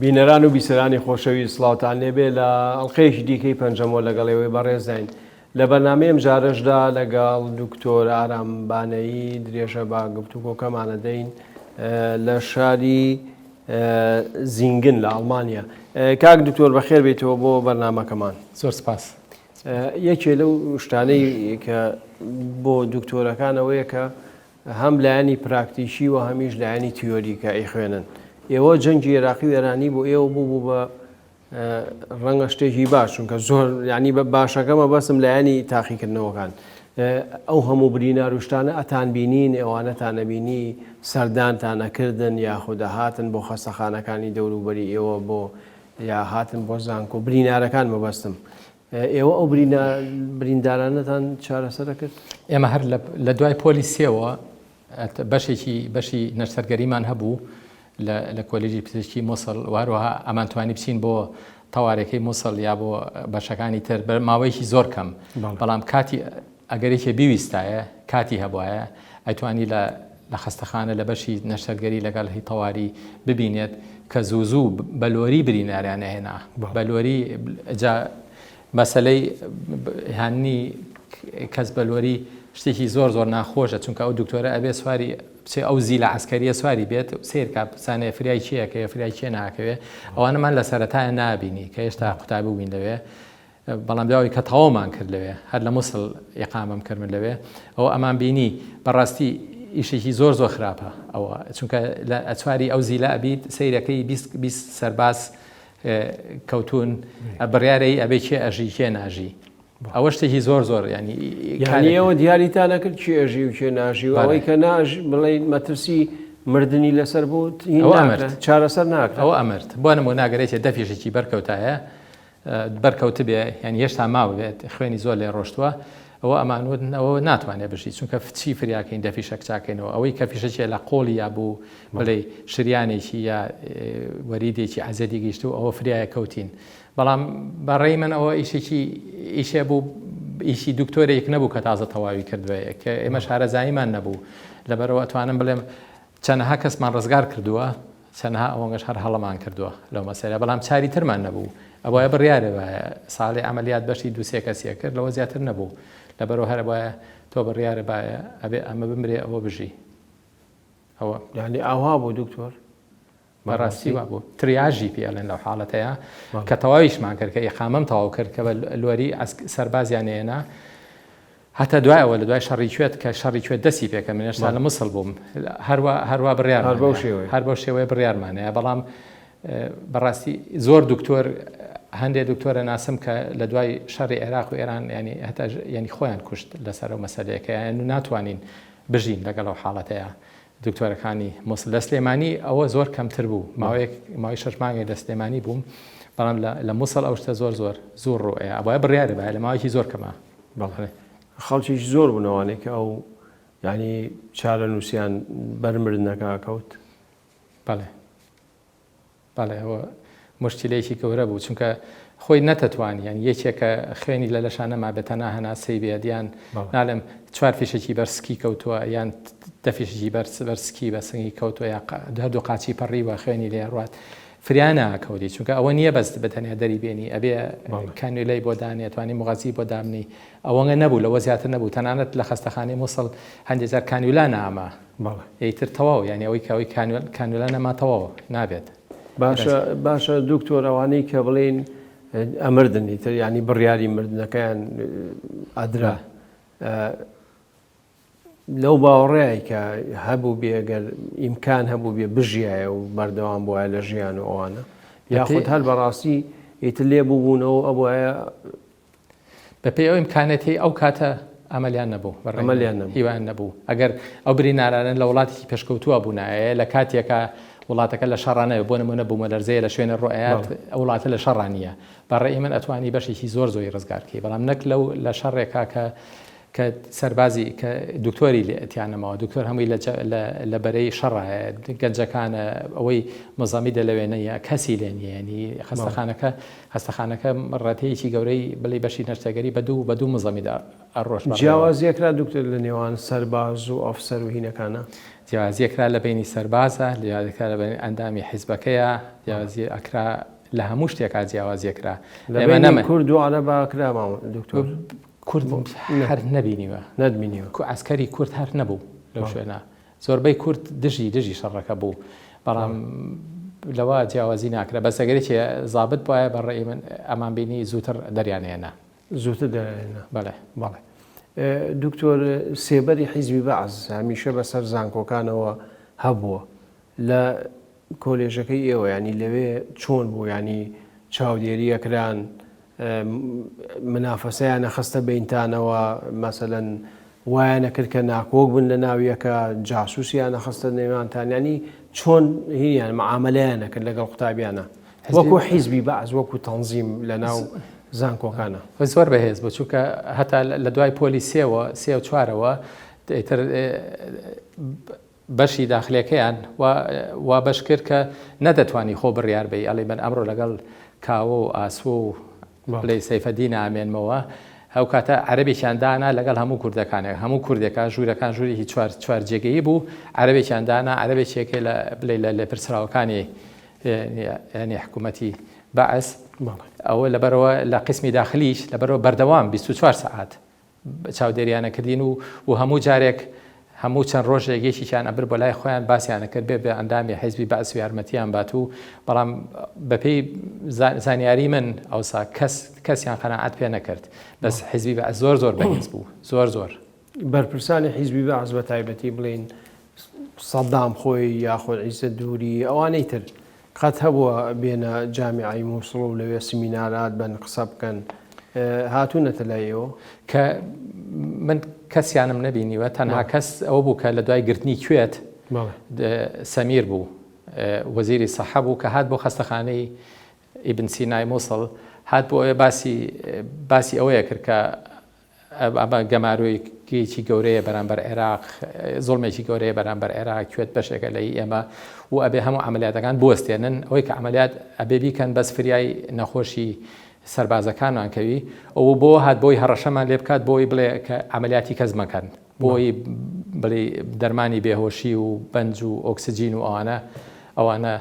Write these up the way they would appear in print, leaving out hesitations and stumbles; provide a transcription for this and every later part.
بینەران و بیسەرانی خۆشەویست سڵاوتان لێبێ لە ئەڵقەیەکی دیکەی پەنجەمەوە لەگەڵێەوەی بەڕێزین لە بەرنامەیەم جارەشدا لەگەڵ دکتۆر ئارامبانەیی درێژە با گفتوگۆکەمانە دەین لە شاری زینگن لە ئەڵمانیا. کاک دکتۆر بەخێر بێتەوە بۆ بەرنامەکەمان. زۆر سپاس. یەکێ لەو شتانەی کە بۆ دکتۆرەکانەوەیە کە هەم لایەنی پراکتیشی و هەمیش لایەنی تیۆریکە ئەیخوێنن. ئێوە جەنگی عێراقی و ئێرانی بۆ ئێوە بوو بە ڕەنگە شتێکی باش، چونکە زۆر ینی بە باشەکەمە بەسم لایەنی تاقیکردنەوەکان ئەو هەموو برینار و شتانە ئەتان بینین، ئێوانەتان نەبینی، سەردانتان نەکردن یاخودە هاتن بۆ خەستەخانەکانی دەوروبەری ئێوە بۆ یا هاتن بۆ زانکۆ برینارەکان مەبەستم. ئێوە ئەو بریندارانەتان چارەسەر کرد؟ ئێمە هەر لە دوای پۆلیسیەوە بەشی نەشتەرگەریمان هەبوو لە کۆلیژی پزیشکی مووسڵ، واروها ئەمانتوانی بچین بۆ تەوارەکەی مووسڵ یا بۆ بەشەکانی تر ماوەیەکی زۆر کەم، بەڵام کاتی ئەگەرێکی بیویستایە کاتی هەبواە ئەیتوانی لە خەستەخانە لە بەشی نەشتەرگەری لەگەڵ هی تەواری ببینێت کە زوو بەلۆری بریناریانە هێنا بەلۆری مەسەلەی هاانی کەس بەلۆری شتێکی زۆر ناخۆشە، چونکە ئەو دکتۆرە ئەبێ سواری بچێ ئەو زیلە عسکەریە سواری بێت سیرکە بسانێ فریای چیەکە فریای چێ ناکەوێ، ئەوانەمان لە سەرەتایە نابینی کە هێشتا قوتابی بووین لەوێ، بەڵام داوای کە تەواومان کرد لەوێ هەر لە مووسڵ ئیقامەم کردن لەوێ ئەو ئەمان بینی بەڕاستی ئیشێکی زۆر خراپە ئەوە، چونکە لە ئەچواری ئەو زیلە ئەبیت سیرەکەی 20 سەرباز کەوتون بڕیارەی ئەبێ چێ ئەژی چێ ناژی، ئەوە شتێکی زۆر ینی ئێوە دیاریتان نەکرد چی ئەژی و چێ ناژی و ئەوەی کە بڵێ مەترسی مردنی لەسەر بوو چارەسەر ناکرێت. ئەوە ئەمرد بۆ نمو ناگەرێتێ دەفیشێکی بەرکەوتایە بەرکەوت بێ یعنی هێشتا ماوە بێت خوێنی زۆر لێ ڕۆشتووە، ئەوە ئەمانوت ئەوە ناتوانێت بژی، چونکە چی فریاکەین دەفیشەک چاکەینەوە، ئەوەی کە فیشەکێ لە قۆڵی یا بوو بڵێ شریانێکی یا وەریدێکی عەزەدی گەیشت و ئەوە فریایە کەوتین. بەڵام بەڕێی من ئەوە ئیشێ بوو، ئیشی دکتۆرێک نەبوو کە تازە تەواوی کردووە کە ئێمە شارەزاییمان نەبوو، لەبەرەوە ئەتوانم بڵێم چەندەها کەسمان ڕزگار کردووە، چەندها ئەوەنگەش هەر هەڵەمان کردووە لەو مەسەلە، بەڵام چاری ترمان نەبوو. ئەوە بڕیارە وایە ساڵی ئەمەلیات بەشی دووسێ کەسیە کرد لەوە زیاتر نەبوو، لەبەرەوە هەر وایە تۆ بڕیارە باە ئەبێ ئەمە بمرێ ئەوە بژی. ئەوە یعنی ئاوا بوو دکتۆر بەڕاستی وا بوو تریاژی پێڵێن لەو حاڵەتەیە کە تەواویشمان کرد کە ئیقامەم تەواو کرد کە بە لۆری سەربازیانێنا هەتا دوایەوە لە دوای شەڕی کوێت کە شەڕی کوێت دەستی پێکە منێشتا لە مووسڵ بووم هەروە بڕیار هەر بەو شێوەیە بڕیارمانەیە، بەڵام بەڕاستی زۆر دکتۆر هەندێک دکتۆرە ناسم کە لە دوای شەڕی عێراق و ئێران ینی خۆیان کوشت لەسەر ئەو مەسەلەیەکە ناتوانین بژین لەگەڵ ئەو حاڵەتەیە. دکتۆرەکانی مووسڵ لە سلێمانی ئەوە زۆر کەمتر بوو، ماوەی 6 مانگی لە سلێمانی بووم، بەڵام لە مووسڵ ئەو شتە زۆر ڕۆیە ئەوە بڕیارە بە لە ماوەیەکی زۆر کەمە. خەڵکیش زۆر بوونەوانێک کە ئەو ینی چارە نووسیان بەرمردنەکە کەوت. بەڵێ ئەوە مشکلەیەکی گەورە بوو، چونکە خۆی نەتەتوانی یان یەکێکە خوێنی لە لەشانەما بێتە ناهەناسەی بێدیان نالێم 4 فیشێکی بەرسکی کەوتووە یان 10 فیشێکی بەرسکی بە سنگی کەوتووە یا هەردوو قاچی پەڕیوە خوێنی لێ ڕات فریانە کەوتی، چونکە ئەوە نییە بەست بەتەنیا دەری بێنی ئەبێ کانویلەی بۆ دانێت توانی مغازی بۆ دامنی، ئەوەنگە نەبوو لەوە زیاتر نەبوو، تەنانەت لە خەستەخانەی مووسڵ هەندێک جار کانویلا نامە ئیتر تەواو یعنی ئەوەی کەوەی کانویلا نەما تەواو نابێت. باشە دکتۆر ئەوانەی کە بڵێن ئەمردنی تر ینی بڕیاری مردنەکەیان ئەدرا لەو باوەڕێی کە هەبوو بێگەر ئیمکان هەبوو بێ بژیایە و بەردەوام بواە لە ژیان و ئەوانە یاخود هەر بەڕاستی ئیتر لێ بووبوونەوە ئەوە بەپێی ئەو ئیمکانەتی ئەو کاتە ئەمەلیان نەبوو هیوان نەبوو. ئەگەر ئەو برینارانە لە وڵاتێکی پێشکەوتووە بوونایە لە کاتێکە وڵاتەکە لە شەڕانەوە بۆ نمونە بوومە لەرزەیە لە شوێنە ڕۆیات ئەو وڵاتە لە شەڕانیە بەڕێی من ئەتوانی بەشێکی زۆری ڕزگارکەی، بەڵام نەک لە شەڕێکا کە سەربازی کە دکتۆری ئەتیانەمەوە دکتۆر هەمووی لە بەرەی شەڕایە گەنجەکانە ئەوەی مزامی دەلەوێنەیە کەسی لێنیێنی خەستەخانەکە ڕەتەیەکی گەورەی بڵێ بەشی نەشتەگەری بە دوو مزامیدا ئەڕۆژ جیاوازیەکرا دکتۆر لە نێوان سەرباز و ئەفسەر و هینەکانە جیاوازیەکرا لە بینی سەربازە جیاوازیەکرا لە بینی ئەندامی حیزبەکەیە جیاوازی ئەکرا لە هەموو شتێکا جیاوازیەکرا ئێمە نەمە کورد و عەرەبا کرا دکتۆر کورد هەر نەبینیوە نەبینیوە عسکەری کورد هەر نەبوو لەو شوێنە زۆربەی کورد دژی شەڕەکە بوو بەڵام لەوە جیاوازی ناکرا بەس ئەگەرێکی زابط وایە بەڕێی من ئەمان بینی زووتر دەریانێنە زووتر دەریانێنە بەڵێ بەڵێ دکتۆر سێبەری حیزبی بەعز هەمیشە بەسەر زانکۆکانەوە هەبووە لە کۆلێژەکەی ئێوە ینی لەوێ چۆن بوو ینی چاودێریەکران منافەسەیان نەخستە بینتانەوە مەسەلەن وایە نەکرد کە ناکۆک بن لە ناویەکە جاسووسیان نەخستە نێوانتان ینی چۆن هیان معاملەیان نەکرد لەگەڵ قوتابیانە وەکو حیزبی بەعز وەکو تەنزیم لە ناو زانکۆکانە زۆر بەهێز بۆ چووکە هەتا لە دوای پۆلی سێ و چوارەوە بەشی داخلەکەیان وا بەش کرد کە نەدەتوانی خۆ بڕیار بی ئەڵێ من ئەمڕۆ لەگەڵ کاوە و ئاسوە و بڵێ سەیفەدین ئامێنمەوە ئەو کاتە عەرەبێکیان دانا لەگەڵ هەموو کوردەکانێک هەموو کوردێکە ژوورەکان ژوورێکی چوار جێگەیی بوو عەرەبێکیان دانا عەرەبێکێکە بڵێ لە پرسراوەکانی ینی حکوومەتی بەعس ئەوە لەبەرەوە لە قسمی داخلیش لەبەرەوە بەردەوام 24 سەعات چاودێریانەکردین و هەموو جارێک هەموو چەند ڕۆژێکێکیان ئەبر بۆ لای خۆیان باسییانەکرد بێ بە ئەندامی حیزبی بەعس و یارمەتیان بات و بەڵام بەپێی زانیاری من ئەوسا کەسیان قەناعەت پێ نەکرد بەس حیزبی بەعس زۆر بەهێز بوو زۆر بەرپرسانی حیزبی بەعس بە تایبەتی بڵین سەدام خۆی یاخۆ عیسە دووری ئەوانەی تر قەت هەبووە بێنە جامیعی مووسڵ و لەوێ سمینارات بن قسە بکەن هاتوونەتە لایەوە کە من کەسیانم نەبینیوە تەنها کەس ئەوە بوو کە لە دوای گرتنی کوێت سەمیر بوو وەزیری سەحە بوو کە هات بۆ خەستەخانەی ئیبن سینای مووسڵ هات بۆ ئەوێ باسی ئەوەیە کرد کە ئەمە گەمارویەکی گەورەیە بەرامبەر عێراق زۆڵمێکی گەورەیە بەرامبەر عێراق کوێت بەشێکە لە ئێمە و ئەبێ هەموو عملیاتەکان بوەستێنن ئەوەی کە عملیات ئەبێ بیکەن بەس فریای نەخۆشی سەربازەکانمان کەوی ئەو بۆ هات بۆی هەڕەشەمان لێ بکات بۆی بڵێ کە عملیاتی کەس مەکەن بۆی بڵێ دەرمانی بێهۆشی و بەنج و ئۆکسسیجین و ئەوانە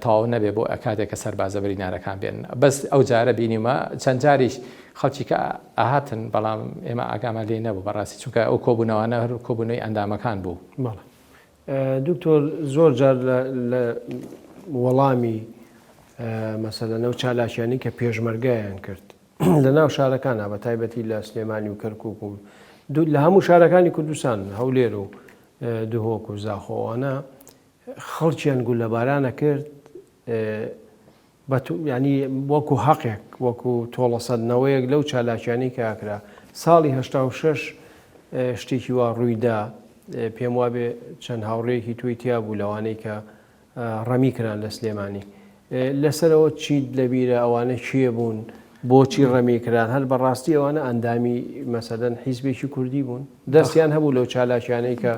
تاو نەبێ بۆ کاتێک کە سەربازە بریندارەکان بێن بەس ئەو جارە بینیمە چەند جاریش خەڵکی کە ئاهاتن بەڵام ئێمە ئاگامان لێ نەبوو بەڕاستی چونکە ئەو کۆبوونەوەوانە هەر کۆبوونەوەی ئەندامەکان بوو دکتۆر زۆر جار لە وەڵامی مەسەلەن ئەو چالاکیانی کە پێشمەرگایان کرد لە ناو شارەکانە بە تایبەتی لە سلێمانی و کەرکووک و لە هەموو شارەکانی کوردستان هەولێر و دهۆک و زاخۆوانە خەڵکیان گول لە بارانە کرد ینی وەکو حەقێک وەکو تۆڵە سەدنەوەیەک لەو چالاکیانی کە ئاکرا ساڵی 86 شتێکی وا ڕوویدا پێم وابێ چەند هاوڕێیەکی توی تیا بوو لەوانەی کە ڕەمی کران لە سلێمانی لەسەرەوە چیت لەبیرە ئەوانە چیە بوون بۆچی ڕەمیکران هەر بەڕاستی ئەوانە ئەندامی مەسەلەن حیزبێکی کوردی بوون دەستیان هەبوو لەو چالاکیانەی کە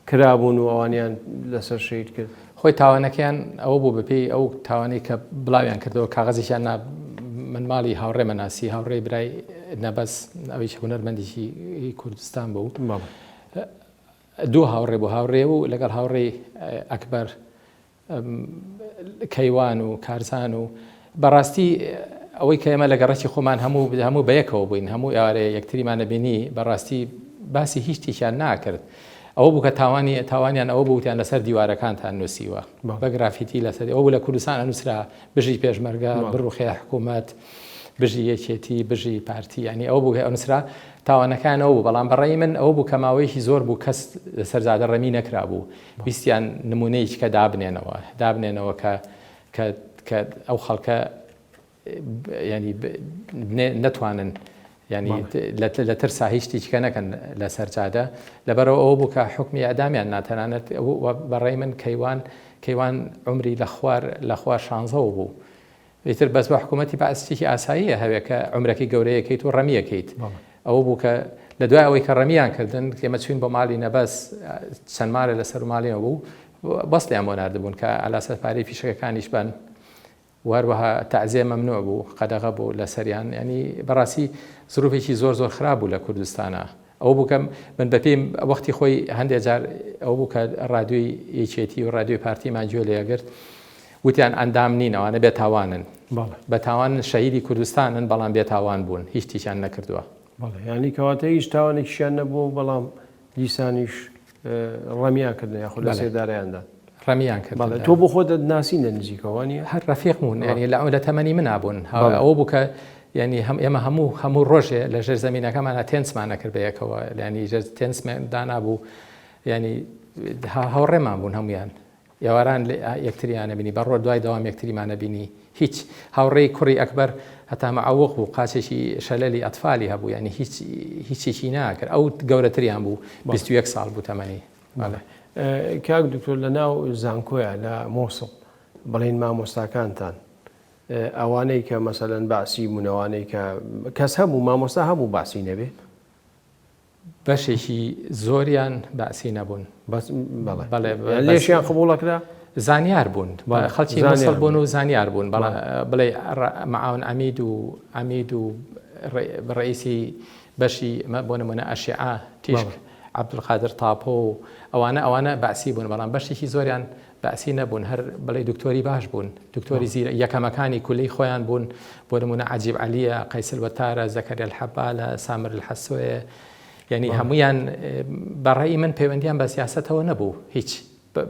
کرابوون و ئەوانیان لەسەر شید کرد خۆی تاوانەکەیان ئەوە بوو بەپێی ئەو تاوانەی کە بڵاویان کردەوە کاغەزیشیان من ماڵی هاوڕێ مەناسی هاوڕێی برای نەبەس ئەوەی هونەرمەندێکی کوردستان بوو دوو هاوڕێ بوو هاوڕێ و لەگەڵ هاوڕێی ئەکبەر کەیوان و کارزان و بەڕاستی ئەوەی کە ئێمە لە گەڕەکی خۆمان هەموو بەیەکەوە بووین هەموو ئێوارەیە یەکتریمانە بینی بەڕاستی باسی هیچ شتێکیان ناکرد ئەوە بوو کە تاوانیان ئەوە بووتیان لەسەر دیوارەکانتان نووسیوە بە گرافیتی لەسەر ئەوە لە کوردستان ئەنووسرا بژی پێشمەرگە بڕوخێ حکوومەت بژی یەکێتی بژی پارتی ینی ئەو بوو ئەنووسرا تاوانەکانەوە بوو بەڵام بەڕێی من ئەوە بوو کە ماوەیەکی زۆر بوو کەس سەرزادە ڕەمی نەکرا بوو ویستیان نمونەیەکی کە دابنێنەوە کە ئەو خەڵکە ینی نەتوانن ینی لە ترسا هیچ شتێکیکە نەکەن لە سەرجادە لەبەرەوە ئەوە بوو کە حکمی ئەدامیان ناتەنانەت بەڕێی من کەیوان عمری لە خوار 16 بوو ئیتر بەس بە حکوومەتی بەعسێکی ئاساییە هەوێت کە عمرەکەی گەورەیەکەیت و ڕەمیەکەیت ئەوە بوو کە لە دوای ئەوەی کە ڕەمیان کردن ئێمە چوین بۆ ماڵی نەبەس چەند مارە لەسەر ماڵیەوە بوو بەستیان بۆ ناردبوون کە ئالاسە پارەی فیشەکەکانیش بن وهروەها تەعزیە مەمنوع بوو قەدەغە بوو لە سەریان ینی بەڕاستی زروفێکی زۆر خراپ بوو لە کوردستانە ئەو بکەم من بە پێم وەختی خۆی هەندێک جار ئەو بوو کە ڕادیۆی یەکێتی و ڕادیۆی پارتیمان گوێ لێگرت وتیان ئەندام نین ئەوانە بێتاوانن بەتاوان شەهیدی کوردستانن بەڵام بێتاوان بوون هیچ تیشان نەکردووە ینی کەواتە هیچ تاوانێکیشیان نەبوو بەڵام دیسانیش ڕەمیانکردن یاخود لە سێدارەیاندا ڕەمیان کرد تۆ بۆ خۆت ناسینە نزیکەوەنی هەر ڕەفیقمون ینی لە تەمەنی منابوون ئەوە بوو کە ینی ئێمە هەموو ڕۆژێ لە ژێر زەمینەکەمانە تێنسمانە کرد بەیەکەوە ینی تێنسدا بوو ینی هاوڕێمان بوون هەمویان یاواران یەکتریانە بینی بەڕۆ دوای دەوام یەکتریمانە بینی هیچ هاوڕێی کوڕی ئەکبەر هەتا مەعەوق بوو قاچێکی شەلەلی ئەتفالی هەبوو ینی هیچێکی ناکرد ئەو گەورەتریان بوو 21 ساڵ بوو تەمەنی کاک دکتۆر لە ناو زانکۆیە لە مۆسڵ بڵین مامۆستاکانتان ئەوانەی کە مەسەلەن باسی بوونەوانەی کە کەس هەبوو مامۆستا هەبوو باسی نەبێ بەشێکی زۆریان باسی نەبوون لێشیان قبوڵەکرا زانیار بوون خەڵکی مەسڵ بوون و زانیار بوون بڵێ مەعاون ئەمید و ڕئیسی بەشی بۆ نمونە ئەشیعە تیشک عەبدولقادر تاپۆ و ئەوانە باسی بوون بەڵام بەشێکی زۆریان باسی نەبوون هەر بڵێ دکتۆری باش بوون دکتۆری زیرە یەکەمەکانی کولەی خۆیان بوون بۆ نمونە عەجیب عەلیە قەیس الوەتارە زەکەریا الحەبالە سامر الحەسۆیە ینی هەمویان بەڕێی من پەیوەندیان بە سیاسەتەوە نەبوو هیچ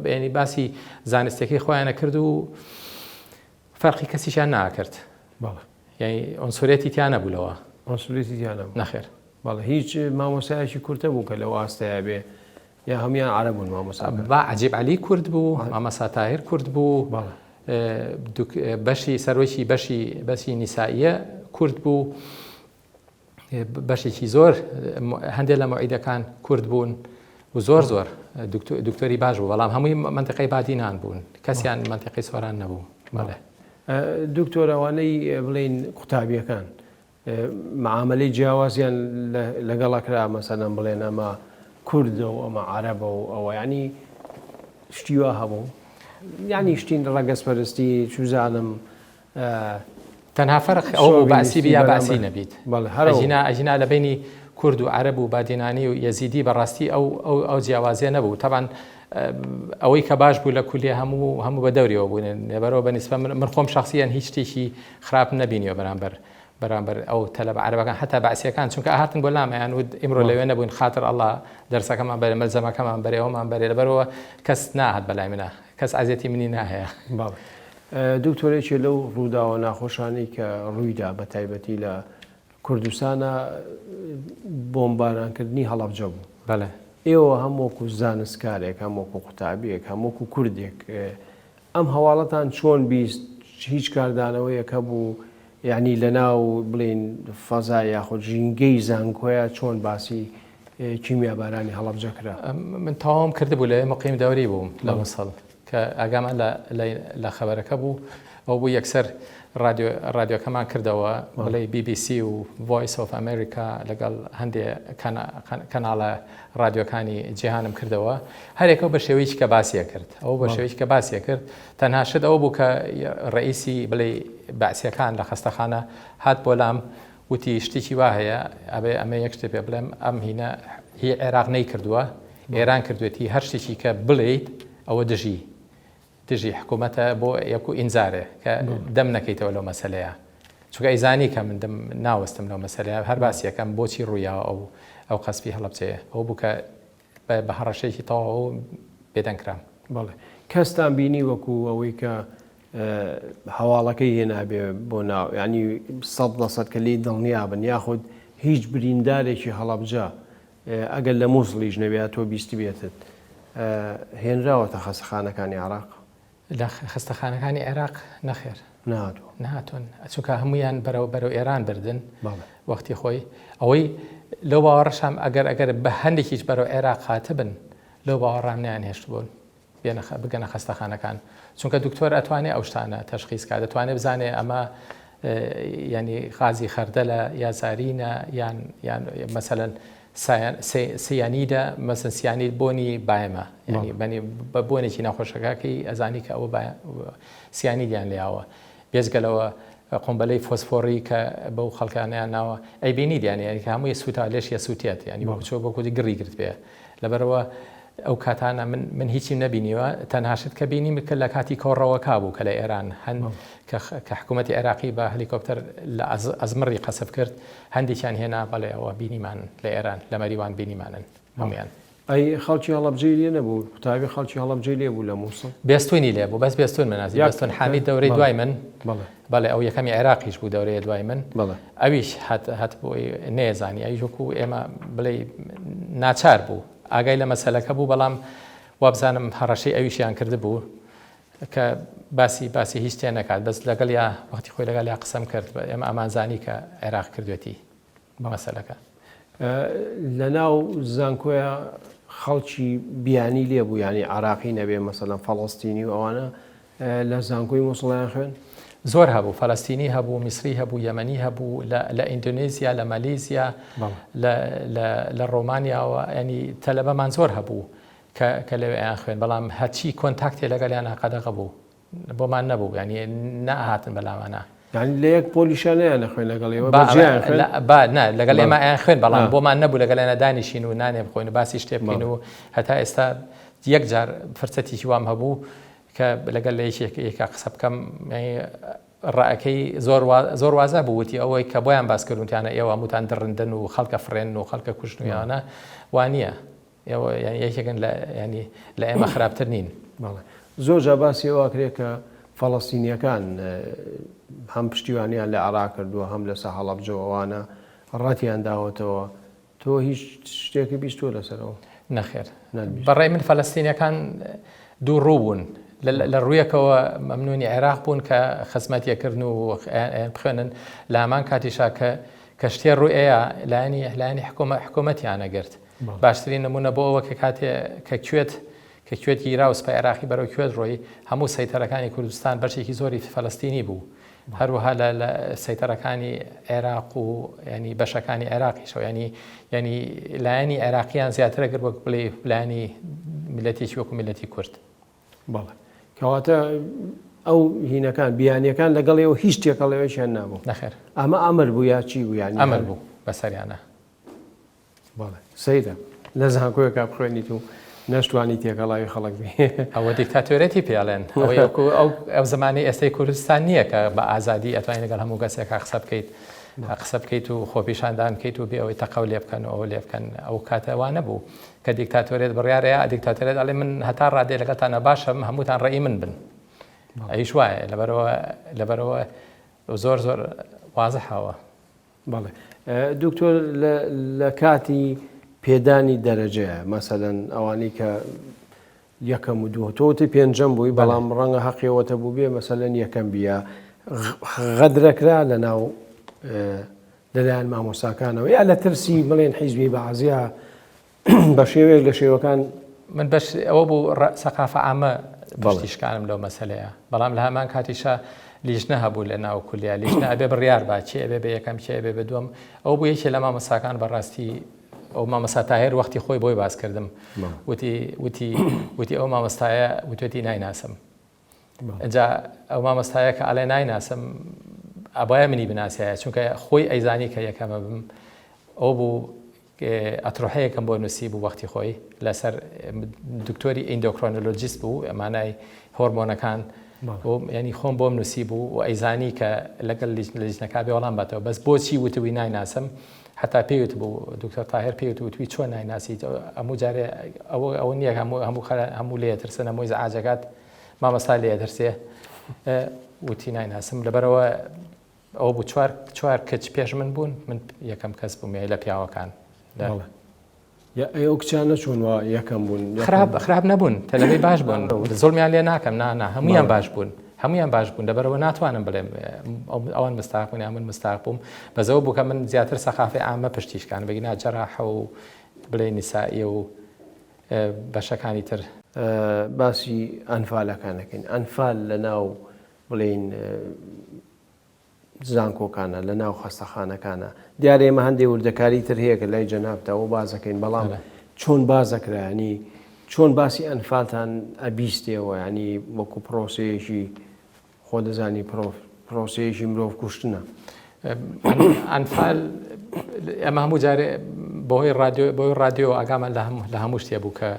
ینی باسی زانستیەکەی خۆیانە کرد و فەرقی کەسیشان ناکرد یعنی ئۆنسۆرێتی تیا نەبوولەوە ئۆنسۆرێتی تیا نەبوو نەخێر بەڵێ هیچ مامۆسایەکی کورتە بوو کە لە واستەیە بێ یا هەمویان عەرەبوون مامۆسا با عەجیب عەلی کورد بوو مامەسا تاهیر کورد بوو بەشی سەرۆکی بەشی نیسائیە کورد بوو بەشێکی زۆر هەندێک لە مەوعیدەکان کورد بوون و زۆر دکتۆری باش بوو بەڵام هەمووی منتیقەی بادینان بوون کەسیان منتیقەی سۆران نەبوو دکتۆر ئەوانەی بڵێن قوتابیەکان معاملەی جیاوازیان لەگەڵەکرا مەسەلەن بڵێن ئەمە کوردە و ئەمە عەرەبە و ئەوە ینی شتیوا هەبوو ینی شتین ڕەگەزپەرستی چوزانم تەنها فەرق ئەو باسی بیا باسی نەبیت ئەژینا لە بینی کورد و عەرەب و بادینانی و یەزیدی بەڕاستی ئەو جیاوازیە نەبوو تەبان ئەوەی کە باش بوو لە کولیە هەموو بە دەوریەوە بوون لێبەرەوە بەنسبە من خۆم شخصیان هیچ شتێکی خراپ نەبینیەوە بەرامبەر ئەو تەلەبە عەرەبەکان هەتا باسیەکان چونکە هاتن بۆ لامەیان و ئیمڕۆ لەوێ نەبووین خاتر ئەڵڵا دەرسەکەمان بەرێ مەلزەمەکەمان بەرێ ئەومان بەرێ لەبەرەوە کەس ناهات بەلای منە کەس ئازێتی منی ناهەیە دکتۆرێکی لەو ڕووداوە ناخۆشانی کە ڕوویدا بە تایبەتی لە کوردستانە بۆمبارانکردنی هەڵەبجە بوو بەڵێ ئێوە هەمووەکو زانستکارێک هەمووەکو قوتابیەک هەمووەکو کوردێک ئەم هەواڵەتان چۆن بیست هیچ کاردانەوەیە کە بوو یعنی لە ناو بڵین فەزای یاخۆ ژینگەی زانکۆیە چۆن باسی کیمیا بارانی هەڵەبجە کرا من تەواوم کردبوو لە مقیم دەوری بووم لە مەسەڵ کە ئاگامان لە خەبەرەکە بوو ئەو بوو یەکسەر رادیۆکەمان کردەوە بڵێ BBC و Voice of America لەگەڵ هەندێک کەناڵە رادیۆکانی جیهانم کردەوە هەرێکەوە بە شێوەیەکی کە باسیە کرد ئەو بە شێوەیەکی کە باسیە کرد تەنها شت ئەوە بوو کە ڕئیسی بڵێ باسیەکان لە خەستەخانە هات بۆ لام وتی شتێکی وا هەیە ئەبێ ئەمە یەک شتێ پێ بڵێم ئەم هینە هی عێراق نەیکردووە ئێران کردوێتی هەر شتێکی کە بڵێیت ئەوە دژی حکوومەتە بۆ یەک و ئینزارێ کە دەم نەکەیتەوە لەو مەسەلەیە چونکە ئەیزانی کە من دەم ناوەستم لەو مەسەلەیە هەر باسیەکەم بۆچی ڕوویاوە ئەو قەسبی هەڵەبجەیە ئەو بوو کە بە هەڕەشەیەکی تەواو بێدەنگرام بەڵێ کەستان بینی وەکو ئەوەی کە هەواڵەکەی هێنابێ بۆ ناو ینی 100% کە لی دڵنیابن یاخود هیچ بریندارێکی هەڵەبجە ئەگەر لە مووسڵیش نەبێت تۆ بیستی بێتت هێنراوەتە خەستەخانەکانی عێراق لە خەستەخانەکانی عێراق نەخێر نهاتون چونکە هەمویان بەرەو ئێران بردن وەختی خۆی ئەوەی لەو باوەڕەشام ئەگەر بە هەندێکیش بەرەو عێراق خاتبن لەو باوەڕامنیان هێشت بوون بگەنە خەستەخانەکان چونکە دکتۆر ئەتوانێت ئەو شتانە تەشخیصکات دەتوانێت بزانێ ئەمە ینی غازی خەردەلە یا زارینە یان مەسەلەن سیانیدە مەسن سیانید بۆنی بایمە ینی بە بۆنێکی ناخۆشەکەکەی ئەزانی کە ئەوە سیانیدیان لیاوە بێزگەلەوە قۆمبەلەی فۆسفۆری کە بەو خەڵکانیان ناوە ئەیبینی دیانی هەمووی سوتا لێش یا سووتێت ینی بۆ بچۆ بۆ کودی گڕی گرت بێ لەبەرەوە ئەو کاتانە من هیچی نەبینیوە تەنهاشت کە بینی کە لە کاتی کۆڕەوەکا بوو کە لە ئێران هەن کە حکوومەتی عێراقی بە هەلیکۆپتەر لە ئەزمڕی قەسەب کرد هەندێکیان هێنا بەڵێ ئەوە بینیمان لە ئێران لە مەریوان بینیمانن هەمویان ئەی خەڵکی هەڵەبجەی لێ نەبوو قوتابی خەڵکی هەڵەبجەی لێ بوو لە مووسڵ بێستونی لێ بوو بەس بێستون منازی بێستون حامید دەورەی دوای من بەڵێ ئەو یەکەمی عێراقیش بوو دەورەیە دوای من ئەویش هەت بۆی نێزانی ئەویش وەکو ئێمە بڵێ ناچار بوو ئاگای لە مەسەلەکە بوو بەڵام وابزانم هەڕەشەی ئەویشیان کرد بوو کە باسی هیچ تێ نەکات بەس لەگەڵ یا وەختی خۆی لەگەڵ یا قسەم کرد ئێمە ئەمانزانی کە عێراق کردوێتی مەسەلەکە لە ناو زانکۆیە خەڵکی بیانی لێ بوو ینی عراقی نەبێ مەسەلەن فەڵەستینی و ئەوانە لە زانکۆی مووسڵیان خوێن زۆر هەبوو فەلەستینی هەبوو میسری هەبوو یەمەنی هەبوو لە ئیندونێزیا لە مەلیزیا لە ڕۆمانیاوە ینی تەلەبەمان زۆر هەبوو کە لەوێ ئەیان خوێن بەڵام هەچی کۆنتاکتێ لەگەڵیان قەدەغە بوو بۆمان نەبوو ینی نەهاتن بەلامانە ینی لە یەک پۆلیشانەیە نەخوێن لەگەڵەوە لەگەڵ ئێمە ئەیان خوێن بەڵام بۆمان نەبوو لەگەڵێنە دانیشین و نانێ بخۆین و باسی شتێ بکەین و هەتا ئێستا یەک جار فرسەتێکی وام هەبوو کە لەگەڵ لە یەکێکا قسە بکەم ڕائەکەی زۆر وازە بووتی ئەوەی کە بۆیان باسکردونتیانە ئێوە هەمووتان دڕندن و خەڵکە فرێن و خەڵکە کوشتنیانە وانە ئێوە یەکێکن ینی لە ئێمە خراپتر نین زۆر جا باسی ئەوواکرێ کە فەڵەستینیەکان هەم پشتیوانیان لە عراق کردووە هەم لە هەڵەبجەوەوانە ڕەتیان داوەتەوە تۆ هیچ شتێکی بیستوە لەسەرەوە نەخێر بەڕێی من فەلەستینیەکان دوو ڕووبوون لە ڕوویەکەوە مەمنونی عێراق بوون کە خزمەتیەکردن و بخوێنن لە هەمان کاتیشا کە شتێ ڕوئەیە لایانی حکوومەتیانە گرت باشترین نمونە بۆ ئەوە کە کاتێ کە کوێت گیرا و سوپای عێراقی بەرەو کوێت ڕۆی هەموو سەیتەرەکانی کوردستان بەشێکی زۆری فەلەستینی بوو هەروەها لە سەیتەرەکانی عێراق و ینی بەشەکانی عێراقیشەوە ینی لایەنی عێراقییان زیاترە گر وەک بڵێ لایەنی میلەتێکی وەکو میلەتی کورد بەڵێ کەواتە ئەو هینەکان بیانیەکان لەگەڵەوە هیچ تێکەڵەوەیان نابوو نەخێر ئەمە ئەمر بوو یا چی بوو ینی ئەمر بوو بەسەریانە بەڵێ سەیرە لە زانکۆیەکە بخوێنیت و نەشتوانی تێکەڵاوی خەڵک بێ ئەوە دیکتاتۆرەتی پێڵێن ئەو زمانی ئێستای کوردستان نییە کە بە ئازادی ئەتوانین لەگەڵ هەموو کەسێکا قسە بکەیت و خۆپیشاندان بکەیت و بێ ئەوەی تەقەو لێ بکەن و ئەوە لێ بکەن ئەو کاتەوە نەبوو کە دیکتاتۆرێت بڕیارەیە دیکتاتۆرێت ئەڵێ من هەتا ڕادێ لەگەڵتانە باشم هەمووتان ڕێی من بن ئەیش وایە لەبەرەوە زۆر وازەحەوە بەڵێ دکتۆر لە کاتی پێدانی دەرەجەیە مەسەلەن ئەوانی کە یەکەم و دووە تۆتی پێنجەم بووی بەڵام ڕەنگە حەقیەوەتە بوو بێ مەسەلەن یەکەم بیە غەدرەکرا لە ناو لەلایەن مامۆستاکانەوە یا لە ترسی بڵێن حیزبی بەعزیە بە شێوەیەک لە شێوەکان من بەش ئەوە بوو سەقافە عامە بەشتیشکانم لەو مەسەلەیە بەڵام لە هەمان کاتیشە لیژنە هەبوو لە ناو کولیا لیژنە ئەبێ بڕیار با چێ ئەبێ بە یەکەم چێ ئەبێ بە دووەم ئەو بوو یەکێ لە مامۆستاکان بەڕاستی ئەو مامۆستا تاهێر وەختی خۆی بۆی باس کردم وتی ئەو مامۆستایە وتێتی نایناسم ئەجا ئەو مامۆستایە کە ئەڵێ نایناسم ئەبایە منی بناسیایە چونکە خۆی ئەیزانی کە یەکەمە بم ئەو بوو ئەترۆحەیەکەم بۆ نووسی بوو وەختی خۆی لەسەر دکتۆری ئیندۆکرۆنۆلۆجیست بوو ئەمانای هۆرمۆنەکان ینی خۆم بۆم نووسی بوو و ئەیزانی کە لەگەڵ لیژنەکە بێ وەڵام باتەوە بەس بۆچی وتوی نایناسم حتا پێوت بوو دکتۆر تاهێر پێوت وتوی چۆن نایناسیت ئەموو جارێ ئەوە نییە هەموو لێ ترسن هەمووی زەعاجەکات مامۆستا لێ دەرسێ وتی نایناسم لەبەرەوە ئەو بوو چوار کچ پێش من بوون من یەکەم کەس بووم لە پیاوەکان ئەو کچانە چۆنوە یەکەم بوون خراپ نەبوون تەلەبەی باش بوون زۆرمیان لێ ناکەم هەمویان باش بوون هەمویان باش بوون لەبەرەوە ناتوانم بڵێم ئەوان مستاق بوون یا من مستاق بووم بەزەوە بوو کە من زیاتر سەقافی عامە پشتیشکان بگینا جەراحە و بڵێ نیسائیە و بەشەکانی تر باسی ئەنفالەکانەکەین ئەنفال لە ناو بڵێن زانکۆکانە لە ناو خەستەخانەکانە دیارە ئێمە هەندێک وردەکاری تر هەیە کە لای جەنابتەوە بازەکەین بەڵام چۆن بازەکرانی چۆن باسی ئەنفالتان ئەبیستێەوە ینی وەکو پرۆسەیەکی خۆ دەزانی پرۆسەیەکی مرۆڤ کوشتنە. ئەنفال ئەمە هەموو جارێ بۆی رادیۆ ئاگامە لە هەموو شتێ بوو کە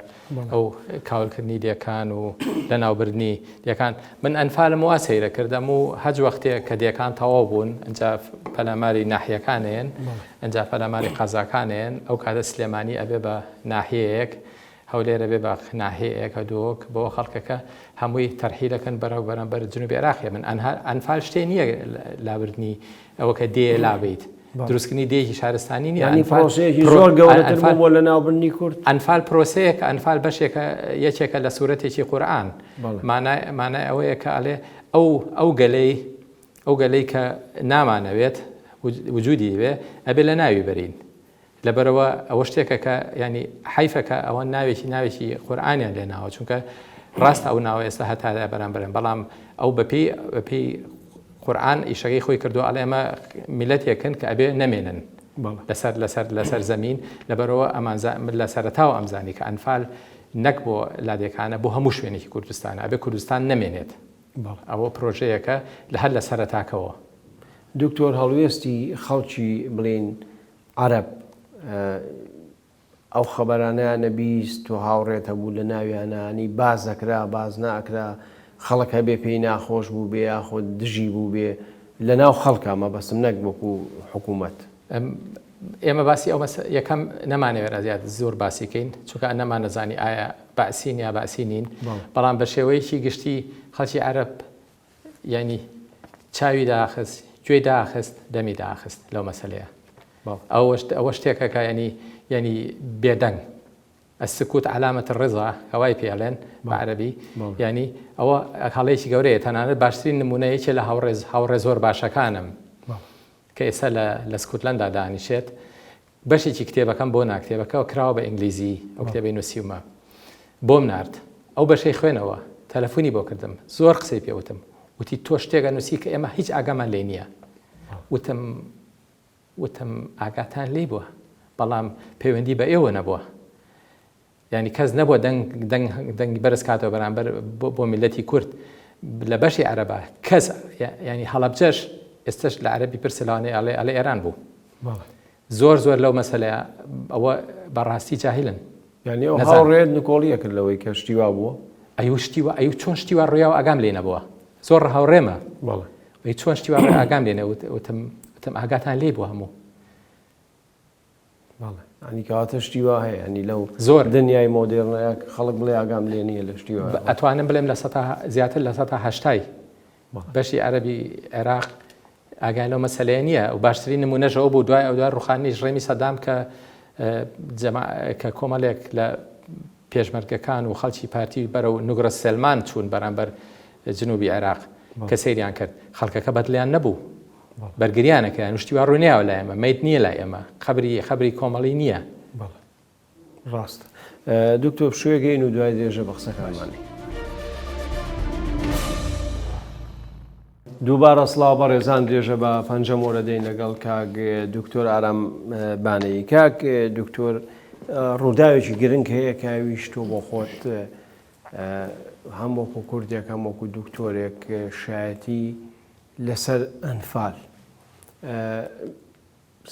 ئەو کاولکردنی دیەکان و لە ناوبردنی دیەکان من ئەنفالم وا سەیرە کردم و هەج وەختێک کە دیەکان تەواو بوون ئەجا پەلاماری ناحیەکانێن ئەجا پەلاماری قازاکانێن ئەو کاتە سلێمانی ئەبێ بە ناحیەیەک هەولێرە بێ بە ناحیەیەک هەدووەک بۆ خەڵکەکە هەمووی تەرحیلەکەن بەرەو بەرامبەر جنوبی عێراقیە من ئەنفال شتێ نییە لابردنی ئەوە کە دێ لابیت دروستکردنی دێکی شارستانی نیە پرۆسەیەکی زۆر گەورەتر بۆ لە ناوبردنی کورد. ئەنفال پرۆسەیەک ئەنفال بەشێکە یەکێکە لە سوورەتێکی قورئان مانای ئەوەیە کە ئەڵێ ئەو گەلەی کە نامانەوێت وجودی بێ ئەبێ لە ناوی بەرین لەبەرەوە ئەوە شتێکە کە ینی حیفەکە ئەوە ناوێکی قورئانیان لێ ناوە چونکە ڕاستە ئەو ناوە ئێستا هەتادا بەرامبەرن بەڵام ئەو بەپێی قورئان ئیشەکەی خۆی کردو ئەڵێ ئەمە میلەتێکن کە ئەبێ نەمێنن لەسەر زەمین لەبەرەوە لە سەرەتاوە ئەمزانی کە ئەنفال نەک بۆ لادێکانە بۆ هەموو شوێنێکی کوردستانە ئەبێ کوردستان نەمێنێت ئەوە پرۆژەیەکە لە هەر لە سەرەتاکەوە. دکتۆر هەڵوێستی خەڵکی بڵین عەرەب ئەو خەبەرانەیانە بیست و هاوڕێتە بوو لە ناویانانی باز دەکرا باز ناکرا خەڵک هەبێ پێی ناخۆش بوو بێ یاخۆ دژی بوو بێ لە ناو خەڵکە مەبەستم نەک وەکو حکوومەت. ئێمە باسی ئەو یەکەم نەمانەوێت زیاد زۆر باسیکەین چونکە نەمانەزانی ئایا باسین یا باسی نین بەڵام بە شێوەیەکی گشتی خەڵکی عەرەب ینی چاوی داخست گوێی داخست دەمی داخست لەو مەسەلەیە ئەوە شتێکە کە ینی بێدەنگ السکوت علامة الرضا هەوای پێڵێن بە عەرەبی ینی ئەوە هەڵەیەکی گەورەیە تەنانەت باشترین نمونەیەکی لە هاوڕێ زۆر باشەکانم کە ئێستا لە سکوتلەندا دانیشێت بەشێکی کتێبەکەم بۆ ناکتێبەکەەوە کراوە بە ئینگلیزی ئەو کتێبەی نووسیومە بۆم نارد ئەو بەشەی خوێنەوە تەلەفۆنی بۆ کردم زۆر قسەی پێوتم وتی تۆ شتێکە نووسی کە ئێمە هیچ ئاگامان لێ نییە وتم ئاگاتان لێ بووە بەڵام پەیوەندی بە ئێوە نەبووە ینی کەس نەبووە دەنگی بەرز کاتەوە بەرامبەر بۆ میلەتی کورد لە بەشی عەرەبا کەس ینی هەڵەبجەش ئێستش لە عەرەبی پرسیلاوانەی ئەڵێ ئێران بوو زۆر لەو مەسەلەیە ئەوە بەڕاستی جاهیلن ینی ئەو هاوڕێت نکۆڵیە کرد لەوەی کە شتیوا بووە ئەو چۆن شتیوا ڕوویاوە ئاگام لێ نەبووە زۆر هاوڕێمە چۆن شتیوا ئاگام لێنە وتم ئاگاتان لێ بووە هەموو ئەنی کاتە شتیوا هەیە ئەنی لەو زۆر دنیای مۆدێرنەیە خەڵک بڵێ ئاگام لێ نییە لە شتیوا ئەتوانم بڵێم لە زیاتر لە 180 بەشی عەرەبی عێراق ئاگای لەو مەسەلەیە نییە و باشترین نمونەژەوە بوو دوای ئەو دوای ڕوخانیش ڕێمی سەدام کە کۆمەڵێک لە پێشمەرگەکان و خەڵکی پارتی بەرەو نوگرە سلمان چوون بەرامبەر جنوبی عێراق کە سەیریان کرد خەڵکەکە بەدڵیان نەبوو بەرگریانەکە نوشتیوا ڕوونیاوە لای ئێمە مەیت نییە لای ئێمە خەبری کۆمەڵی نییە. ڕاست دکتۆر شوێگەین و دوای دێژە بە قسەکانمانی دووبارە سڵاو بە ڕێزان درێژە بە پەنجەم وەرەدەین لەگەڵ کاک دکتۆر ئارام بانەیی کاک دکتۆر ڕووداوێکی گرنگ هەیە کە ویشتۆ بۆ خۆت هەم وەکو کوردێک هەم وەکو دکتۆرێک شایەتی لەسەر ئەنفال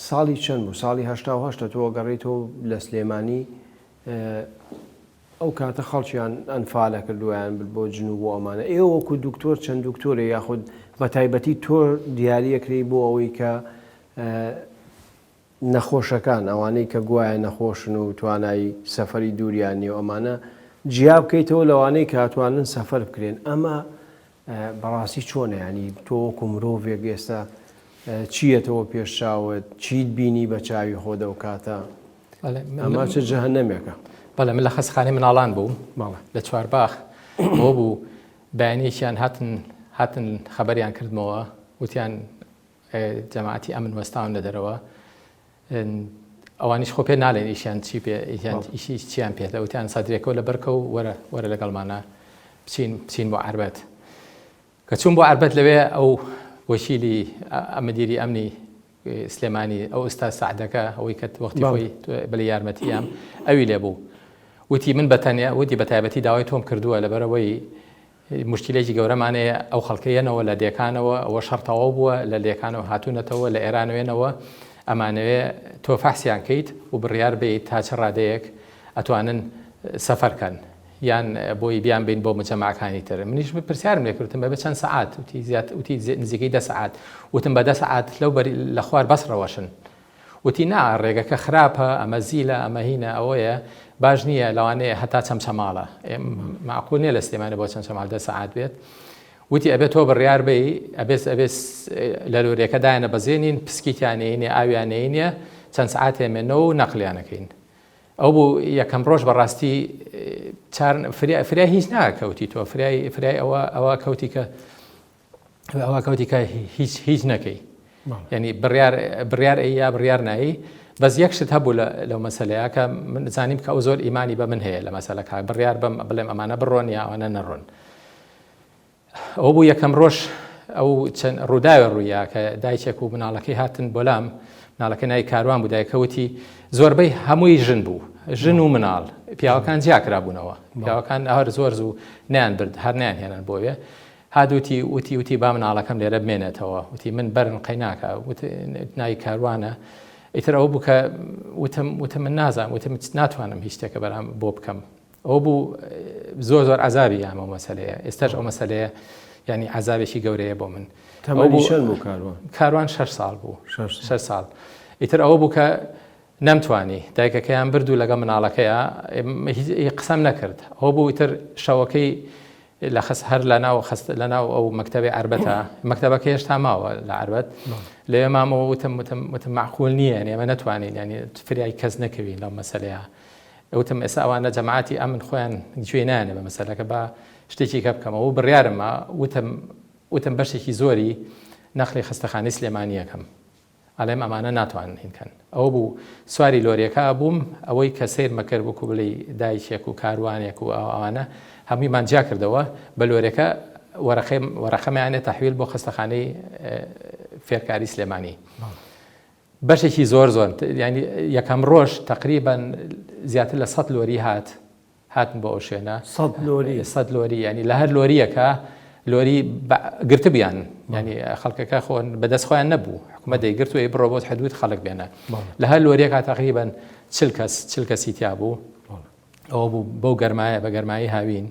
ساڵی چەند بوو ساڵی هەشتا تۆ گەڕیتەوە لە سلێمانی ئەو کاتە خەڵکییان ئەنفالە کردویان بۆ جنوب بۆ ئەمانە ئێوە وەکو دکتۆر چەند دکتۆرە یاخود بە تایبەتی تۆ دیاریەکری بۆ ئەوەی کە نەخۆشەکان ئەوانەی کە گوایە نەخۆشن و توانایی سەفەری دووریانی و ئەمانە جیا بکەیتەوە لەوانەی کاتوانن سەفەر بکرێن ئەمە بەڕاستی چۆنە ینی تۆ وەکو مرۆڤێک ئێستا چیەتەوە پێشچاوت چیت بینی بە چاوی خۆدە و کاتە ئەمە چه جەهەنەمێکە. بەڵێ من لە خەستخانەی مناڵان بوو لە چوارباخ بۆ بوو بەیانێکیان هاتن خەبەریان کردمەوە وتیان جەماعەتی ئەمن وەستاون لە دەرەوە ئەوانیش خۆ پێ ناڵێن ئیشیان ئیشی چیان پێ وتیان سادرێکەوە لە بەرکە و وەرە لەگەڵمانە بچین بۆ عەربەت کە چوون بۆ عەربەت لەوێ ئەو وەکیلی ئەمەدیری ئەمنی سلێمانی ئەو ئستا سعدەکە ئەوەی کە وەختی خۆی بەلە یارمەتیام ئەوی لێ بوو وتی من بەتەنیا وتی بە تایبەتی داوای تۆم کردووە لەبەرەوەی مشکلێکی گەورەمانەیە ئەو خەڵکەیەنەوە لە دێکانەوە ئەوە شەرتەوە بووە لە دێکانەوە هاتوونەتەوە لە ئێرانوێنەوە ئەمانەوێ تۆ فەحسیان کەیت و بڕیار بێت تا چ ڕادەیەک ئەتوانن سەفەرکەن یان بۆی بیان بین بۆ مجەماعەکانی تر. منیش پرسیارم لێ کردم بە چەند سەعات وتی نزیکەی 10 سەعات وتم بە 10 سەعات لە خوار بەسڕەوەشن وتی نا ڕێگەکە خراپە ئەمە زیلە ئەمە هینە ئەوەیە باش نییە لەوانەیە هەتا چەمچەماڵە معقول نییە لە سلێمانە بۆ چەمچەماڵ 10 سەعات بێت وتی ئەبێت تۆ بڕیار بی ئەبێت لە لۆرێکەدایەنە بەزێنین پسکیتیانێنێ ئاویانێنە چەند سەعاتێمێنەوە و نەقلیانەکەین. ئەو بوو یەکەم ڕۆژ بەڕاستی فرای هیچ ناکەوتی تۆ فرای ئەوە کەوتی کە هیچ نەکەی یعنی بڕیار یا بڕیار نایی بەس یەک شت هەبوو لەو مەسەلەیە کە من زانیم کە ئەو زۆر ئیمانی بە من هەیە لە مەسەلەکە بڕیار بم بڵێم ئەمانە بڕۆن یا ئەوانە نەڕۆن. ئەو بوو یەکەم ڕۆژ ئەو چەند ڕووداوە ڕوویە کە دایکێک و مناڵەکەی هاتن بۆ لام مناڵەکە ناوی کاروان بوو دایکەوتی زۆربەی هەمووی ژن بوو ژن و مناڵ پیاوەکان جیاکرابوونەوە پیاوەکان هەر زۆر زوو نیان برد هەر نیان هێنان بۆوێ هادوتی وتی با مناڵەکەم لێرە بمێنێتەوە وتی من بەرن قەیناکە ناوی کاروانە ئیتر ئەو بوو کە وتم من نازانم وتم ناتوانم هیچ شتێکە بەرام بۆ بکەم. ئەو بوو زۆر عەزابی ئەمە مەسەلەیە ئێستاش ئەو مەسەلەیە ینی عەزابێکی گەورەیە بۆ من. کاروان 6 ساڵ بوو 6 ساڵ ئیتر ئەوە بوو کە نەمتوانی دایکەکەیان بردو لەگە مناڵەکەیە قسەم نەکرد ئەو بوو ئیتر شەوەکەی لە هەر لەناو ئەو مەکتەبی عربەتە مەکتەبەکە هێشتا ماوە لە عربەت لێ مامەوە وتم معقول نییە ئێمە نەتوانین ینی فریای کەس نەکەوین لەو مەسەلەیە وتم ئێستا ئەوانە جەماعەتی ئەمن خۆیان گوێ نانێ بە مەسەلەکە بە شتێکی کە بکەمەوە بڕیارمە وتم بەشێکی زۆری نەخلی خستەخانەی سلێمانیەکەم ئەڵێم ئەمانە ناتوانن هینکەن. ئەو بوو سواری لۆریەکە بووم ئەوەی کە سیر مەکرد بوو بڵێ دایکێک و کاروانێک و ئەوانە هەموویمان جیا کردەوە بە لۆرەکە وەرەقەمەیانێت تەحویل بۆ خستەخانەی فێرکاری سلێمانی. بەشێکی زۆر ینی یەکەم ڕۆژ تقریبا زیاتر لە 100 لۆری هاتن بۆ ئەو شوێنە 100 لۆری ینی لە هەر لۆریەکە لۆری گرتبیان ینی خەڵکەکە خۆن بەدەست خۆیان نەبوو حکومەت دەیگرت و بڕۆ بۆ حدود خەڵک بێنە لە هەر لۆریەکە تقریبا 40 کەسی تیا بوو. ئەوە بوو بەو گەرمایە بە گەرمایی هاوین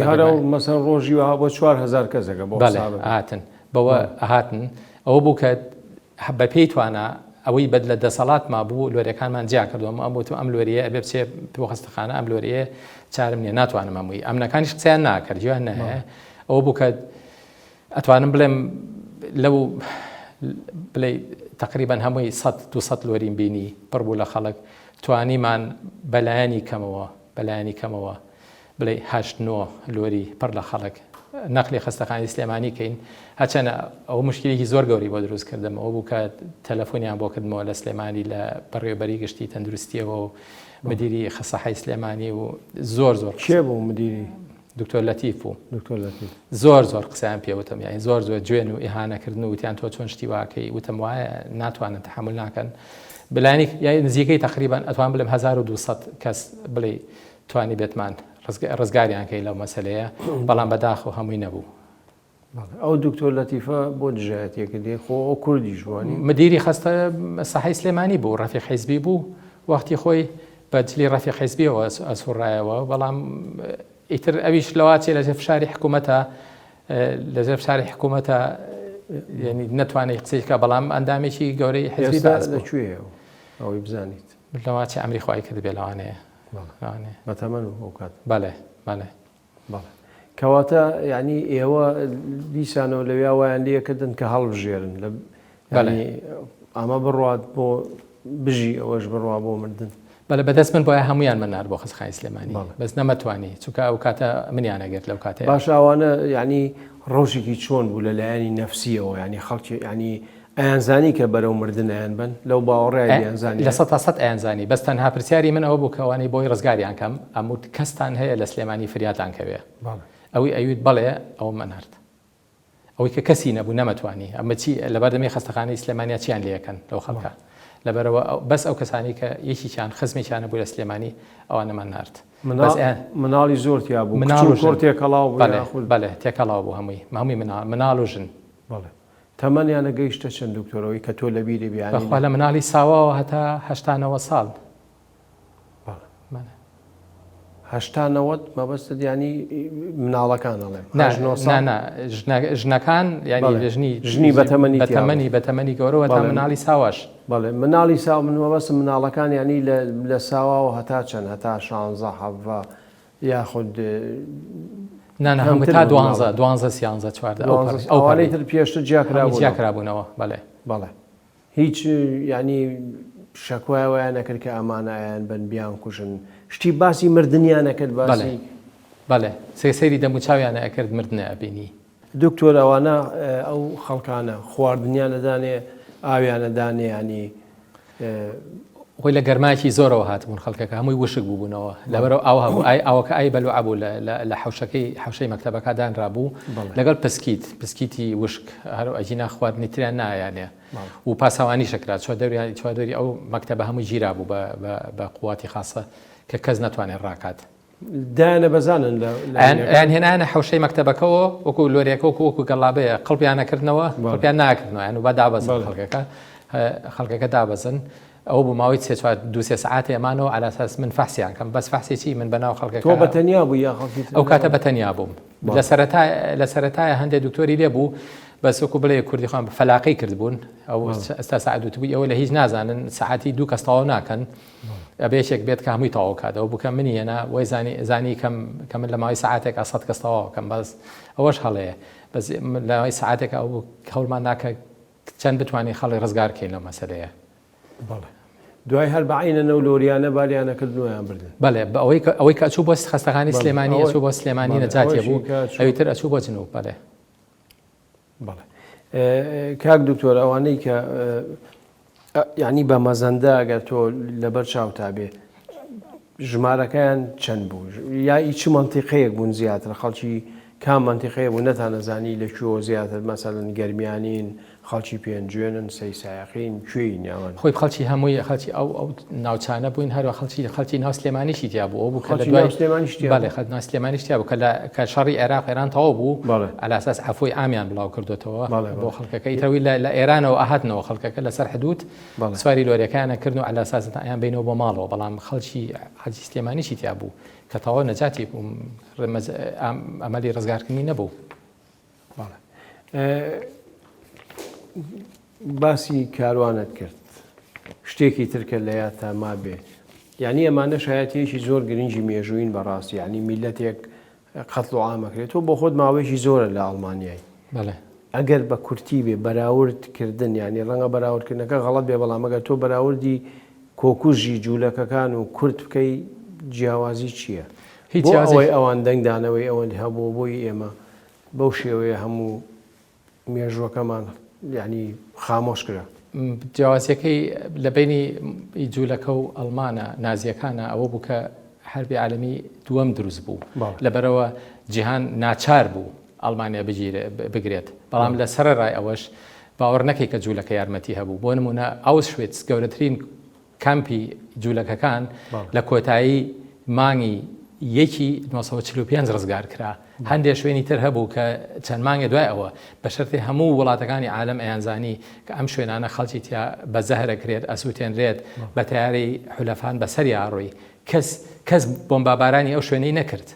هەرە مەسەن ڕۆژی وها بۆ 4000 کەسەکە بۆ هاتن بەوە هاتن ئەوە بوو کە بە پێی توانە ئەوەی بەد لە دەسەڵات ما بوو لۆریەکانمان جیا کردوەوە ئەم بۆتم ئەم لۆریە ئەبێ بچێ بۆ خستەخانە ئەم لۆریە چارم نییە ناتوانم ئەمووی ئەمنەکانیش قسەیان ناکرد جویان نەهەیە. ئەوە بوو کە ئەتوانم بڵێم لەو بڵێ تقریبا هەمووی 100 لۆریم بینی پڕ بوو لە خەڵک توانیمان بەلایانی کەمەوە بڵێ 8 لۆری پڕ لە خەڵک نەقلی خستەخانەی سلێمانی کەین هەچەنە ئەو مشکلێکی زۆر گەوری بۆ دروست کردم ئەو بوو کە تەلەفۆنیان بۆ کردمەوە لە سلێمانی لە بەڕێوەبەری گشتی تەندروستیەوە و مدیری خستەخانەی سلێمانی و زۆر کێ بوو مدیری دکتۆر لەتیف و زۆر قسەیان پێوتم یانی زۆر جوێن و ئیهانەکردن و وتیان تۆ چۆن شتی واکەی وتم وایە ناتوانن تەحمل ناکەن بلانی یانی نزیکەی تقریبا ئەتوان بڵێم 1200 کەس بڵێ توانی بێتمان ڕزگاریان کەی لەو مەسەلەیە بەڵام بەداخۆ هەمووی نەبوو. ئەو دکتۆر لەتیفە بۆ دژایەتێکردی خۆ کوردی جوانی مدیری خستە سەحەی سلێمانی بوو ڕەفیق حیزبی بوو وەختی خۆی بەجلی ڕەفیق حیزبیەوە ئەسوڕایەوە بەڵام ئیتر ئەویش لەواچێ لە فشاری حکوومەتە ینی نەتوانێت قسەیکە بەڵام ئەندامێکی گەورەی حیزبی لەکوێ ئەوەی بزانیت لەواچی ئەمریخای کرد بێ لەوانەیە بەتەمەن ئەو کات بەڵێ کەواتە یعنی ئێوە دیسانەوە لەویا وایان لێکردن کە هەڵبژێرن ئەمە بڕات بۆ بژی ئەوەش بڕوا بۆ مردن بەڵێ بەدەست من بۆیە هەمویان منار بۆ خستەخانەی سلێمانی بەس نەمەتوانی چونکە ئەو کاتە منیانەگرت لەو کاتێ باش ئەوانە ینی ڕۆژێکی چۆن بوو لەلایەنی نەفسیەوە ینی خەڵکی ینی ئەیانزانی کە بەرەو مردنیان بن لەو باوەڕیانزانی لە 100 ئەیانزانی بەس تەنها پرسیاری من ئەوە بوو کەوانی بۆی ڕزگاریان کەم ئەموت کەستان هەیە لە سلێمانی فریاتان کەوێ ئەوی ئەویت بەڵێ ئەو منارد ئەوەی کە کەسی نەبوو نەمەتوانی ئەمە چی لەبەردەمی خستەخانەی سلێمانیا چیان لێەکەن لەو خەڵکە لەبەرەوە بەس ئەو کەسانی کە یەکیان خزمێکیانە بوو لە سلێمانی ئەوانەمان نارد مناڵی زۆر تیا بوو تێکەڵاو بەڵێ تێکەڵاو بوو هەمووی مناڵ و ژن تەمەنیانە گەیشتە چەند دکتۆرەوەی کە تۆ لە بیری بیان بەخوا لە مناڵی ساواوە هەتا 89 ساڵ 90 مەبەستە ینی مناڵەکان ژنەکان ژنی بەتەمەنی گەورەوە تا مناڵی ساواش بەڵێ مناڵی ساو من مەبەستم مناڵەکان ینی لە ساواوە هەتا چەند هەتا 16 حەڤ یاخود هەموو تا 12 ئەوانەی تر پێشتر جیاکرابوونەوە بەڵێ هیچ ینی شەکوایان نەکرد کە ئەمانایان بن بیان کوژن شتی باسی مردیان نەکرد باسی بەڵێ سەیری دەموچاویانە ئەکرد مردنە ئەبینی دکتۆر ئەوانە ئەو خەڵکانە خواردنیانەدانێ ئاویانەدانێ ینی خۆی لە گەرمایکی زۆرەوە هاتبوون خەڵکەکە هەمووی وشک بووبوونەوە لەبەرەوە ئەو هەبوو ئەوەکە ئای بەلوع بوو لە حوشەی مەکتەبەکە دانرابوو لەگەڵ پسکیتی وشک هەرو ئەجینا خواردنی تریان نایانێ و پاسەوانی شکرات چوادۆری ئەو مەکتەبە هەمووی گیرا بوو بە قوواتی خاصە کە کەس ناتوانێت ڕاکات دایانە بەزانن یان هێنانە حوشەی مەکتەبەکەەوە وەکو لۆریەکە وەکو گەڵابەیە قڵپیانەکردنەوە قڵپیان ناکردنەوە یان با دابەزن خەڵکەکە دابەزن ئەو بوو ماوەی دو-سێ ساعات ئەمانەوە على ئەساس من فەحسیان کەم بەس فەحسێکی من بەناو خەڵکەکە تۆ بەتەنیا بوو یا خەڵکی ئەو کاتە بەتەنیا بووم لە سەرەتایە هەندێک دکتۆری لێ بوو بەس وەکو بڵێ کوردی خۆیان فەلاقی کردبوون ئەو ئێستا ساعت دوتبووی ئەوە لە هیچ نازانن ساعتی 2 کەس تەواو ناکەن ئەبێشێک بێت کە هەمووی تەواو کاتەوە بووکە منی هێنا وەی زانی کە من لە ماوەی ساعاتێک 100 کەس تەواو کەم بەس ئەوەش هەڵەیە بەس لە ماوەی ساعاتێک ئەو هەوڵمان ناکە چەند بتوانین خەڵی ڕزگار بکەین لەو مەسەلەیە دوای هەر بەعینە و لۆریانە باریانە کردنەوەیان بردن بەڵێ ئەوەی کە ئەچوو بۆ خەستەخانی سلێمانی ئەچوو بۆ سلێمانی نەجاتێ بوو ئەویتر ئەچوو بۆ جنوب بەڵێ کاک دکتۆر ئەوانەی کە یعنی بە مەزەندە ئەگەر تۆ لەبەر چاوتا بێ ژمارەکەیان چەند بوو یا هیچ مەنتیقەیەک بوون زیاتر خەڵکی کام مەنتیقەیە بوو نەتانەزانی لەکوێوە زیاتر مەسەلەن گەرمیانین خەڵکی پێنجوێنن سەی سایقین کوێی ناوان خۆی خەڵکی هەمووی خەڵکی ئەو ناوچانە بووین هەروە خەڵکی ناو سلێمانیشی تیا بوو ئەو بوو کە ناو سلێمانیشتیا بوو کە شەڕی عێراق ئێران تەواو بوو على ئەساس عەفوی ئامیان بڵاو کردوتەوە بۆ خەڵکەکە ئیتەوی لە ئێرانەوە ئاهاتنەوە خەڵکەکە لەسەر حدود سواری لۆریەکانە کردن و على ئەساس ئەیان بینەوە بۆ ماڵەوە بەڵام خەڵکی حەجی سلێمانیشی تیا بوو کە تەواو نەجاتی ئەمەلی ڕزگارکردنی نەبوو باسی کاروانت کرد شتێکی ترکە لە یادتا ما بێ یعنی ئەمانە شایەتێکی زۆر گرنگی مێژووین بەڕاستی ینی میلەتێک قەتڵ و عامەکرێت تۆ بۆ خۆت ماوەیەکی زۆرە لە ئەڵمانیای ئەگەر بە کورتی بێ بەراوردکردن ینی ڕەنگە بەراوردکردنەکە غەڵەت بێ بەڵام ئەگەر تۆ بەراوردی کۆکوژی جوولەکەکان و کورت بکەی جیاوازی چییە؟ هیچ ئەوەی ئەوان دەنگدانەوەی ئەوەن هەبوو بۆی ئێمە بەو شێوەیە هەموو مێژوەکەمان ینی خامۆش کرا جیاوازیەکەی لە بینی جوولەکە و ئەڵمانە نازیەکانە ئەوە بوو کە حربی عالەمی دووەم دروست بوو لەبەرەوە جیهان ناچار بوو ئەڵمانیا بگرێت بەڵام لە سەرڕای ئەوەش باوەڕ نەکەی کە جوولەکە یارمەتی هەبوو بۆ نمونە ئاوسشویتس گەورەترین کامپی جوولەکەکان لە کۆتایی مانگی 1945 ڕزگار کرا هەندێک شوێنی تر هەبوو کە چەند مانگە دوای ئەوە بە شەرتی هەموو وڵاتەکانی عالم ئەیانزانی کە ئەم شوێنانە خەڵکی تیا بە زەهرەکرێت ئەسووتێنرێت بە تیاری حولەفان بەسەری ئاڕووی کەس بۆمبابارانی ئەو شوێنەی نەکرد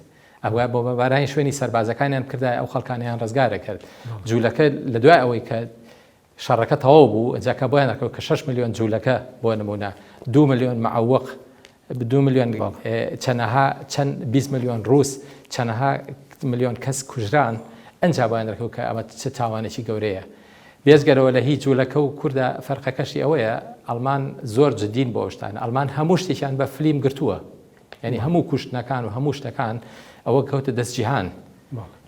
ئەوە بۆمبابارانی شوێنی سەربازەکانیان کردای ئەو خەڵکانیان ڕزگارە کرد جوولەکە لە دوای ئەوەی کە شەڕەکە تەواو بوو جاکە بۆیان دەکەوت کە 6 ملیۆن جوولەکە بۆ نمونە 2 ملیۆن معوق 2 ملیۆن چەند 20 ملیۆن ڕووس چەندەها ملیۆن کەس کوژران ئەنجا بۆیان دەکەوت کە ئەمە چه تاوانێکی گەورەیە بێزگەرەوە لە هیچ جوولەکە و کووردە فەرقەکەشی ئەوەیە ئەڵمان زۆر جدین بۆ شتان ئەڵمان هەموو شتێکیان بە فلیم گرتووە یعنی هەموو کوشتنەکان و هەموو شتەکان ئەوە کەوتە دەستجیهان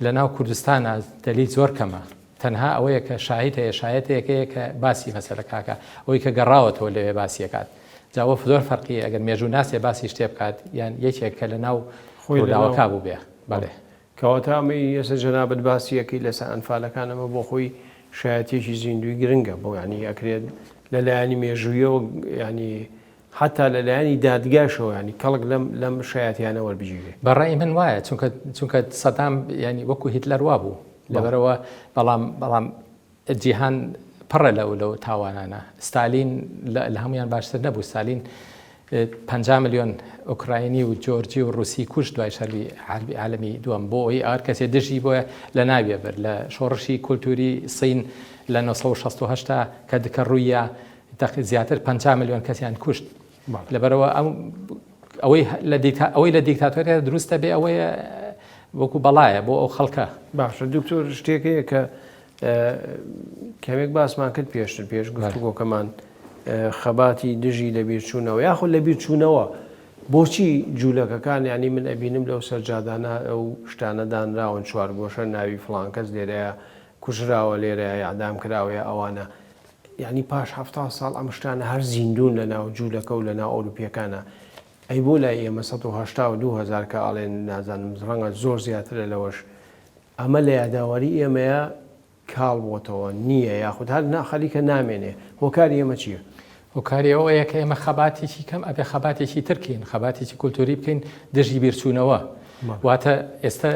لە ناو کوردستانە دەلی زۆر کەمە تەنها ئەوەیە کە شاهید هەیە شایەتەیەکەیە کە باسی مەسەلە کاکە ئەوەی کە گەڕاوەتەوە لەوێ باسیەکات جاوە زۆر فەرقی ئەگەر مێژوو ناسێ باسی شتێ بکات یان یەکێک کە لە ناو خۆیلاوەکا بوو بێ بەڵێ کەواتامی ئێستا جەنابەت باسیەکەی لەسەر ئەنفالەکانەمە بۆ خۆی شایەتێکی زیندوی گرنگە بۆ ینی ئەکرێت لەلایەنی مێژوویەوە ینی حتا لەلایەنی دادگاشەوە ینی کەڵک لەم شایەتیانە وەربگیرێ. بەڕای من وایە چونکە سەدام ینی وەکو هیتلەر وا بوو لەبەرەوە بەڵام جیهان پڕە لەو تاوانانە. ستالین لە هەمویان باشتر نەبوو. ستالین 50 ملیۆن ئۆکراینی و جۆرجی و رووسی کوشت دوای شەڕی عالەمی دووەم بۆ ئەوی ئەگەر کەسێ دژی بۆیە لە ناوێ بەر لە شۆڕشی کولتوری سین لە 1960 کە دکە ڕوویە زیاتر 50 ملیۆن کەسیان کوشت. لەبەرەوە ئەوەی لە دیکتاتۆریە دروستە بێ ئەوەیە وەکو بەڵایە بۆ ئەو خەڵکە. باشە دکتۆر شتێکەیە کە کەمێک باسمان کرد پێش گفتوگۆکەمان خەباتی دژی لە بیرچوونەوە یاخود لە بیرچوونەوە بۆچی جوولەکەکان ینی من ئەبینم لەو سەرجادانە ئەو شتانەدانراون چوار گۆشە ناوی فڵان کەس لێرەیە کوژراوە لێرەیە یادام کراوەیە ئەوانە ینی پاش 70 ساڵ ئەم شتانە هەر زیندون لە ناو جوولەکە و لە ناو ئەوروپیەکانە ئەی بۆ لای ئێمە 1970 کە ئاڵێن نازانم ڕەنگە زۆر زیاترە لەوەش ئەمە لە یاداوەری ئێمەیە کاڵ بۆتەوە نییە یاخود هەر خەریکە نامێنێ هۆکاری ئێمە چییە؟ هۆکاری ئەوەیە کە ئێمە خەباتێکی کەم ئەبێ خەباتێکی ترکین خەباتێکی کولتوری بکەین دژی بیرچوونەوە واتە ئێستا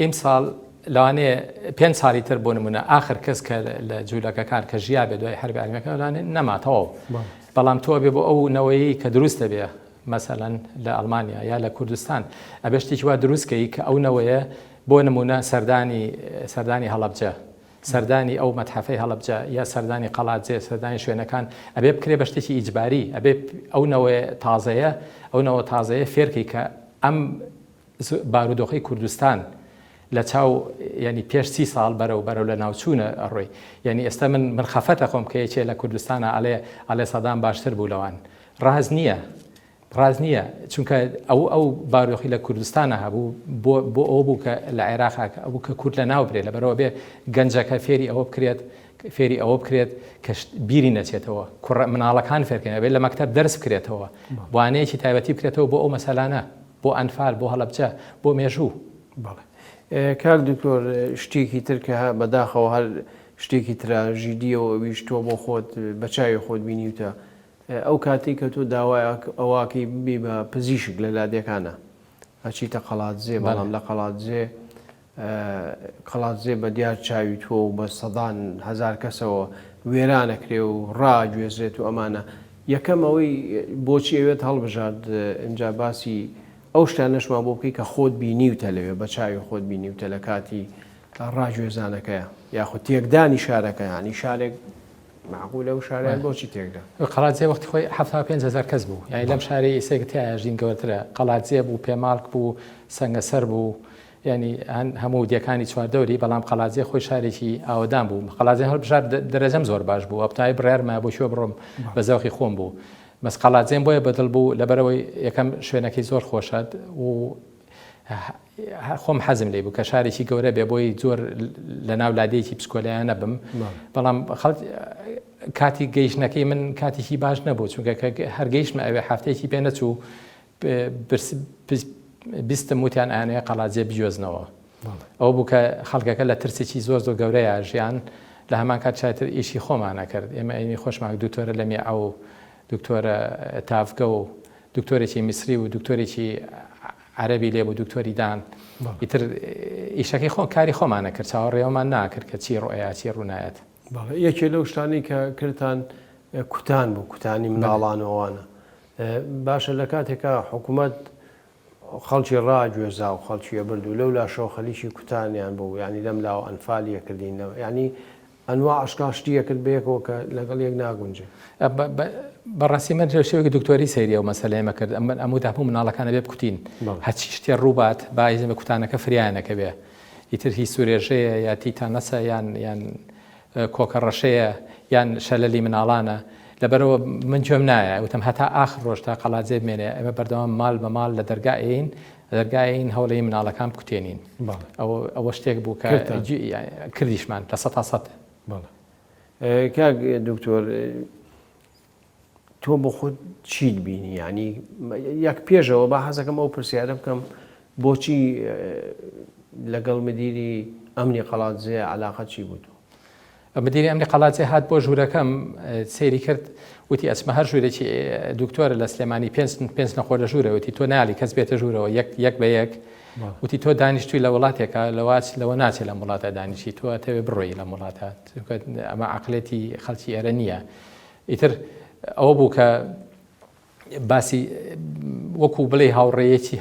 ئیم ساڵ لەوانەیە 5 ساڵی تر بۆ نمونە ئاخر کەس کە لە جوولەکەکان کە ژیا بێ دوای هەربی عالەمیەکە لەوانێ نەماتەوە بەڵام تۆ بێ بۆ ئەو نەوەیی کە دروستە بێ مەسەلەن لە ئەڵمانیا یا لە کوردستان ئەبێ شتێکی وا دروستکەی کە ئەو نەوەیە بۆ نمونە سەردانی هەڵەبجە سەردانی ئەو مەتحەفەی هەڵەبجە یا سەردانی قەڵاتجێ سەردانی شوێنەکان ئەبێ بکرێ بە شتێکی ئیجباری ئەبێ ئەو نەوەی تازەیە ئەو نەوە تازەیە فێرکەی کە ئەم بارودۆخەی کوردستان لە چاو ینی پێش 30 ساڵ بەرەو لە ناوچوونە ئەڕۆی یعنی ئێستا من خەفەتە خۆم کە یەکێ لە کوردستانە ئەڵێ سەدام باشتر بوو لەوان ڕاز نییە چونکە ئەو باڕۆخی لە کوردستانە هەبوو بۆ ئەو بوو کە لە عێراق ئەو کە کورد لە ناو برێت لەبەرەوە بێ گەنجەکە فێری ئەوە بکرێت کە بیری نەچێتەوە مناڵەکان فێرکەن بێت لە مەکتەب دەرس بکرێتەوە بوانەیەکی تایبەتی بکرێتەوە بۆ ئەو مەسەلانە بۆ ئەنفال بۆ هەڵەبجە بۆ مێژوو. کار دکتۆر شتێکی ترکە بەداخەوە هەر شتێکی تراژیدیەوە ئەویش تۆ بۆ خۆت بەچاوی خۆت بینیوتە ئەو کاتی کە تۆ داوای ئەواکەی بێ بە پزیشک لە لادەکانە ئەچیتە قەڵاتجێ بەڵام لە قەڵاتجێ بە دیار چاوی تۆ و بە سەدان هەزار کەسەوە وێرانەکرێ و ڕاگوێزرێت و ئەمانە یەکەم ئەوەی بۆچی ئەوێت هەڵبژات ئەجا باسی ئەو شتانەشمان بۆ بکەی کە خۆت بینیوتە لەوێ بە چاوی خۆت بینیوتە لە کاتی ڕاگوێزانەکەیە یاخود تێکدانی شارەکە ینی شارێک معقول لەو شاریان بۆچی تێکدا قەڵاتجێ وەختی خۆی 75,000 کەس بوو یعنی لەم شارەی ئێسێکتیایە ژین گەورەترە قەڵاتجێ بوو پێماڵک بوو سەنگەسەر بوو ینی هەموو دیەکانی چواردەوری بەڵام قەڵاتجێ خۆی شارێکی ئاودان بوو قەڵاتجێ هەڵبژار دەرەجەم زۆر باش بوو ئەپتای بڕێرمە بۆ شوێ بڕۆم بە زەوقی خۆم بوو مەس قەڵاتجێم بۆیە بەدڵ بوو لەبەرەوەی یەکەم شوێنەکەی زۆر خۆشەت و خۆم حەزم لێ بوو کە شارێکی گەورە بێ بۆی زۆر لە ناو لادەیەکی پسکۆلەیان نەبم بەڵام کاتی گەیشتنەکەی من کاتێکی باش نەبوو چونکە هەرگەیشتمە ئەوێ هەفتەیەکی پێ نەچوو بیستم وتیان ئاانەیە قەڵاتجێ بجۆزنەوە ئەو بوو کە خەڵکەکە لە ترسێکی زۆر گەورەیە ژیان لە هەمان کات چاتر ئیشی خۆمانە کرد ئێمە ئەینی خۆشمان دکتۆرە لەمی ئەو دکتۆرە تافگە و دکتۆرێکی میسری و دکتۆرێکی عەرەبی لێ بوو دکتۆری دان ئیتر ئیشەکەی کاری خۆمانە کرد چاوەڕێوەمان ناکرد کە چی ڕۆیە چی ڕوونایەت. یەکێ لەو شتانی کە کردان کوتان بوو کوتانی مناڵانەوەوانە باشە لە کاتێکە حکوومەت خەڵکی ڕاگوێزا و خەڵکی ئەبرد و لەو لا شەو خەلیکی کوتانیان بوو ینی لەم لاو ئەنفالیە کردینەوە ینی ئەنوا عشقا شتیە کرد بەیەکەوە کە لەگەڵ یەک ناگونجێ. بەڕاستی من شێوەیەکی دکتۆری سەیری ئەو مەسەلەیەمە کرد ئەموو داهموو مناڵەکانە بێ بکوتین هەچی شتێ ڕووبات باعیزمە کوتانەکە فریانەکە بێ ئیتر هی سوورێژەیە یا تیتانەسە یان کۆکە ڕەشەیە یان شەلەلی مناڵانە لەبەرەوە من جۆم نایە وتم هەتا ئاخر ڕۆژ تا قەڵاتجێ بمێنێ ئەمە بەردەوام ماڵ بە ماڵ لە دەرگایین هەوڵەی مناڵەکان بکوتێنین ئەوە شتێک بوو کە کردیشمان لە 100%. کاک دکتۆر تۆ بۆ خۆت چیت بینی ینی یەک پێشەوە با حەزەکەم ئەو پرسیارە بکەم بۆچی لەگەڵ مدیری ئەمنی قەڵاتجێ عەلاقەت چی بوو؟ مدیری ئەمری قەڵاتێ هات بۆ ژوورەکەم سەیری کرد وتی ئەچمە هەر ژوورێکی دکتۆرە لە سلێمانی پێنج نەخۆر لە ژوورە وتی تۆ نالی کەس بێتە ژوورەوە یەک بە یەک وتی تۆ دانیشتوی لە وڵاتێکە لەوە ناچێت لە وڵاتە دانیشی تۆ تەوێ بڕۆی لە وڵاتات ئەمە عقلێتی خەڵکی ئێرە نییە ئیتر ئەوە بوو کە باسی وەکو بڵێ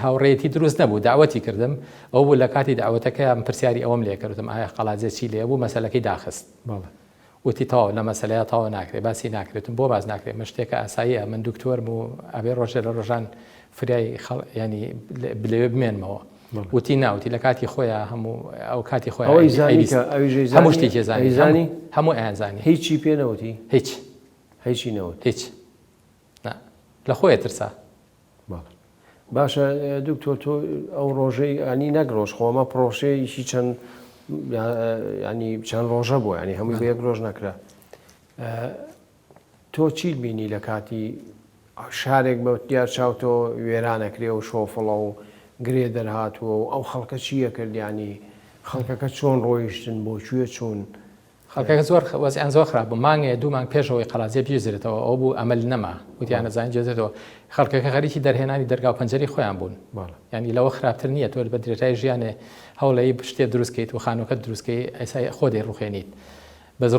هاوڕێیەتی دروست نەبوو داوەتی کردم ئەو بوو لە کاتی داوەتەکە پرسیاری ئەوەم لێ کردم ئایا قەڵاتجێ چی لێ بوو مەسەلەکەی داخست وتی تاوە لە مەسەلەیە تاوە ناکرێت باسی ناکرێتم بۆ باز ناکرێت من شتێکە ئاساییە من دکتۆرم و ئەبێ ڕۆژێ لە ڕۆژان فریای ینی لەوێ بمێنمەوە وتی ناوتی لە کاتی خۆیان هەموو ئەو کاتی خۆی هەموو شتێکی زانی هەموو ئەیانزانی هیچی پێنەوتی هیچی نەوت هیچ لە خۆیە ترسا باشە دکتۆر تۆ ئەو ڕۆژەی ئەنی نەگرۆژ خۆمە پرۆژەیەکی چەند ینی چەند ڕۆژە بوو ینی هەمووی بە یەک ڕۆژ نەکرا تۆ چیت بینی لە کاتی شارێک بە دیار چاوتۆ وێرانەکرێ و شۆفڵە و گرێ دەرهاتووە و ئەو خەڵکە چییە کردیانی خەڵکەکە چۆن ڕۆیشتن بۆ کوێ چوون خەڵکەکە زۆر وەزیان زۆر خراپ بوو مانگێ دوو مانگ پێشەوەی قەڵاتجێ بگیرێتەوە ئەو بوو ئەمەل نەما وتیانە زانین جێزێتەوە خەڵکەکە غەریکی دەرهێنانی دەرگاو پەنجەری خۆیان بوون ینی لەوە خراپتر نییە تۆ بە درێژای ژیانێ هەوڵەی شتێ دروستکەیت و خانووکە دروستکەی ئەسای خۆ دەی ڕوخێنیت بەس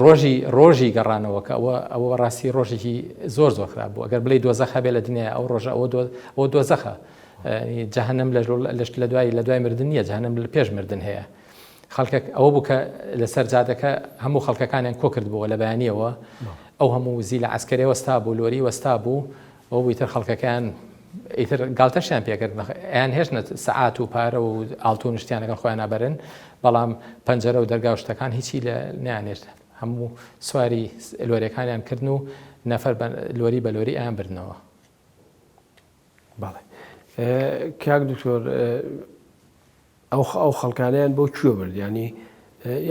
ڕۆژی گەڕانەوە کە ئەوە ڕاستی ڕۆژێکی زۆر خراپ بوو ئەگەر بڵێ دۆزەخە بێ لە دنیا ئەو ڕۆژە ئەوە دۆزەخە جەهەنەم لە دوای مردن نییە جەهەنەم لە پێش مردن هەیە خەڵکێک ئەوە بوو کە لەسەر جادەکە هەموو خەڵکەکانیان کۆ کردبووە لە بەیانیەوە ئەو هەموو زی لە عسکەرێ وەستا بوو لۆری وەستا بوو ئەو ئیتر خەڵکەکان ئیتر گاڵتەشیان پێکرد ئەیان هێشتە سەعات و پارە و ئاڵتو و شتیان لەگەڵ خۆیان نابەرن بەڵام پەنجەرە و دەرگا و شتەکان هیچی لە نیانێشت هەموو سواری لۆریەکانیان کردن و نەفەر لۆری بە لۆری ئەیان بردنەوە باڵێ کاک دکتۆر ئەو خەڵکانیان بۆ کوێ برد ینی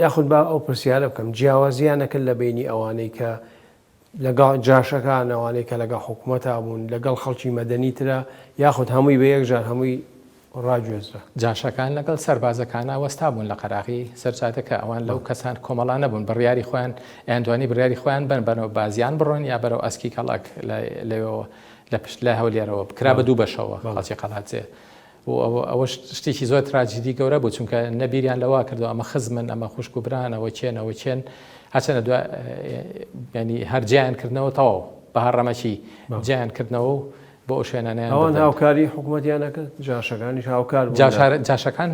یاخود با ئەو پرسیارە بکەم جیاوازیانەکرد لە بینی ئەوانەی کە لەگەڵ جاشەکان ئەوانەی کە لەگەڵ حکوومەتا بوون لەگەڵ خەڵکی مەدەنی ترە یاخود هەمووی بە یەکجار هەمووی ڕاگوێزرا جاشەکان لەگەڵ سەربازەکانە وەستا بوون لە قەراغی سەرچاتەکە ئەوان لەو کەسان کۆمەڵان نەبوون بڕیاری خۆیان ئەیاندوانی بڕیاری خۆیان بن بەنەوە بازیان بڕۆن یا بەرەو ئەسکی کەڵک لەوێەوە لە پشت لە هەولێرەوە بکرا بە دوو بەشەوە خەڵکی قەڵاتجێ ئەوە شتێکی زۆر تراجیدی گەورە بوو چونکە نەبیریان لەوا کردەوە ئەمە خزمن ئەمە خوشک و برانەوە چێنەوە چێن هەچەنە ینی هەرجیان کردنەوە تەواو بە هەڕەمەکی جیان کردنەوە بۆ ئەو شوێنانیان ئەوان هاوکاری حکوومەتیانەکە جاشەکانیش هاوکار جاشەکان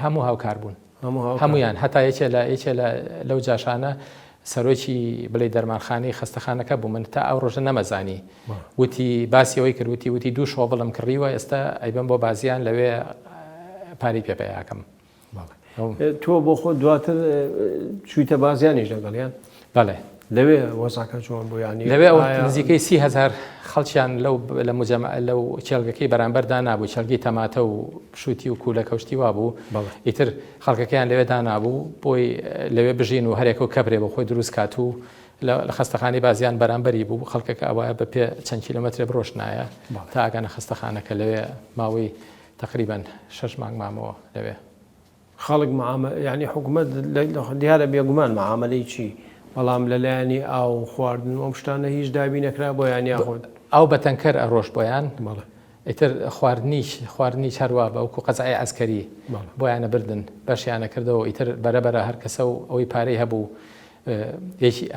هەموو هاوکار بوون هەمویان هەتا یەکێ لەو جاشانە سەرۆکی بڵێ دەرمانخانەی خستەخانەکە بوو من تا ئەو ڕۆژە نەمەزانی وتی باسیەوەی کردوتی وتی دوو شۆڤڵم کڕیوە ئێستا ئەیبم بۆ بازیان لەوێ پاری پێپەیاکەم تۆ بۆ خۆ دواتر چوویتە بازیانیش لەگەڵیان بەڵێ لەوێ وەزاکە چۆن بۆ ینی لەوێ نزیکەی 30,000 خەڵکیان لەو چێلگەکەی بەرامبەردا نابوو چەلگی تەماتە و شووتی و کوولە کەوشتی وا بوو ئیتر خەڵکەکەیان لەوێدا نابوو بۆی لەوێ بژین و هەرێک و کەبرێ بە خۆی دروست کات و لە خستەخانی بازیان بەرامبەری بوو خەڵکەکە ئەوە بە پێ چەند کیلۆمەترێ بڕۆژ نایە تا ئەگەنە خستەخانەکە لەوێ ماوەی تقریبان 6 مانگ مامەوە لەوێ خەڵک ینی حکوومەت دیارە بێگومان معاملەی چی بەڵام لەلایەنی ئاو خواردن ئەم شتانە هیچ دابی نەکرا بۆ یان یاخۆت ئەو بەتەنکەر ئەڕۆژ بۆیان ئیتر خواردنی هەروە بە وەکو قەزای عەسکەری بۆیانە بردن بەشیانە کردەوە ئیتر بەرەبەرە هەر کەسە و ئەوەی پارەی هەبوو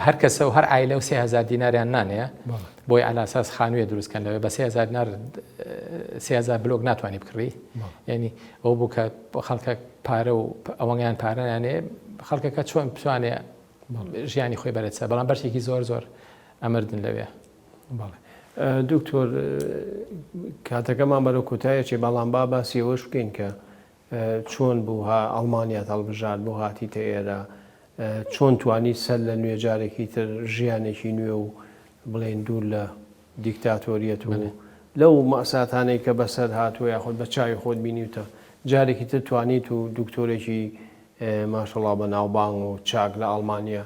هەر کەسە و هەر عایلە و 30,000 دیناریان نانەیە بۆی ئالاساس خانوویە دروستکەن لەوێ بە 30,000 دینار 30,000 بلۆک ناتوانانی بکڕی یعنی ئەو بوو کە خەڵکە پارە و ئەوەیان پارەیانێ خەڵکەکە چۆن بتوانێ ژیانی خۆی بەرەچە بەڵام بەشێکی زۆر ئەمردن لەوێ دکتۆر کاتەکەمان بەرەو کۆتایەکی بەڵام باسی ئەوەش بکەین کە چۆن بوو ئەڵمانیا هەڵبژار بۆ هاتیتە ئێرە چۆن توانی سەر لە نوێ جارێکی تر ژیانێکی نوێ و بڵێن دوور لە دیکتاتۆریەت و لەو مەساتانەی کە بەسەر هاتووە یاخۆت بە چاوی خۆت بینیوتە جارێکی تر توانیت و دکتۆرێکی ماشەڵڵا بە ناوبانگ و چاک لە ئەڵمانیا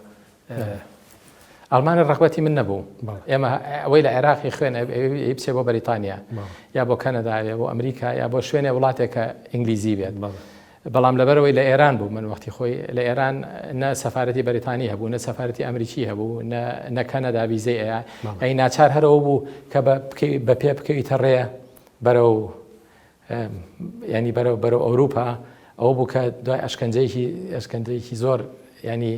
ئەڵمانە ڕەغبەتی من نەبوو ئێمە ئەوەی لە عێراقی خوێن بچێ بۆ بەریتانیا یا بۆ کەنەدا یا بۆ ئەمریکا یا بۆ شوێنێ وڵاتێکە ئینگلیزی بێت بەڵام لەبەرەوەی لە ئێران بوو من وەختی خۆی لە ئێران نە سەفارەتی بەریتانی هەبوو نە سەفارەتی ئەمریکی هەبوو نە کەنەدا ویزەی ئەی ناچار هەرەوە بوو کە بە پێ بکەویتە ڕێ بەرەو ینی بەرەو ئەوروپا ئەوە بوو کە دوای ئەشکەنجەیەکی زۆر ینی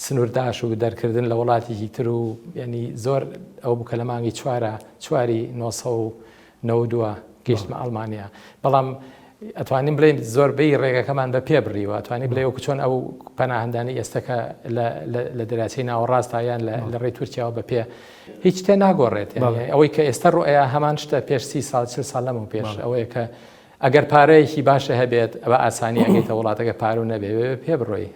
سنوورداش و دەرکردن لە وڵاتێکی تر و ینی زۆر ئەو بوو کە لە مانگی چواری 1992 گەیشتمە ئەڵمانیا بەڵام ئەتوانین بڵێن زۆربەی ڕێگەکەمان بە پێ بڕیوە ئەتوانین بڵێ وەکو چۆن ئەو پەناهەندانی ئێستەکە لە دەراچەی ناوەڕاستایان لە ڕێی تورکیاوە بە پێ هیچ تێ ناگۆڕێت ئەوەی کە ئێستا ڕۆیە هەمان شتە پێش 30 ساڵ 40 ساڵ لەمە پێش ئەوەیە کە ئەگەر پارەیەکی باشە هەبێت ئەوە ئاسانی ئەگەیتە وڵاتەکە پارو نەبێ پێ بڕۆی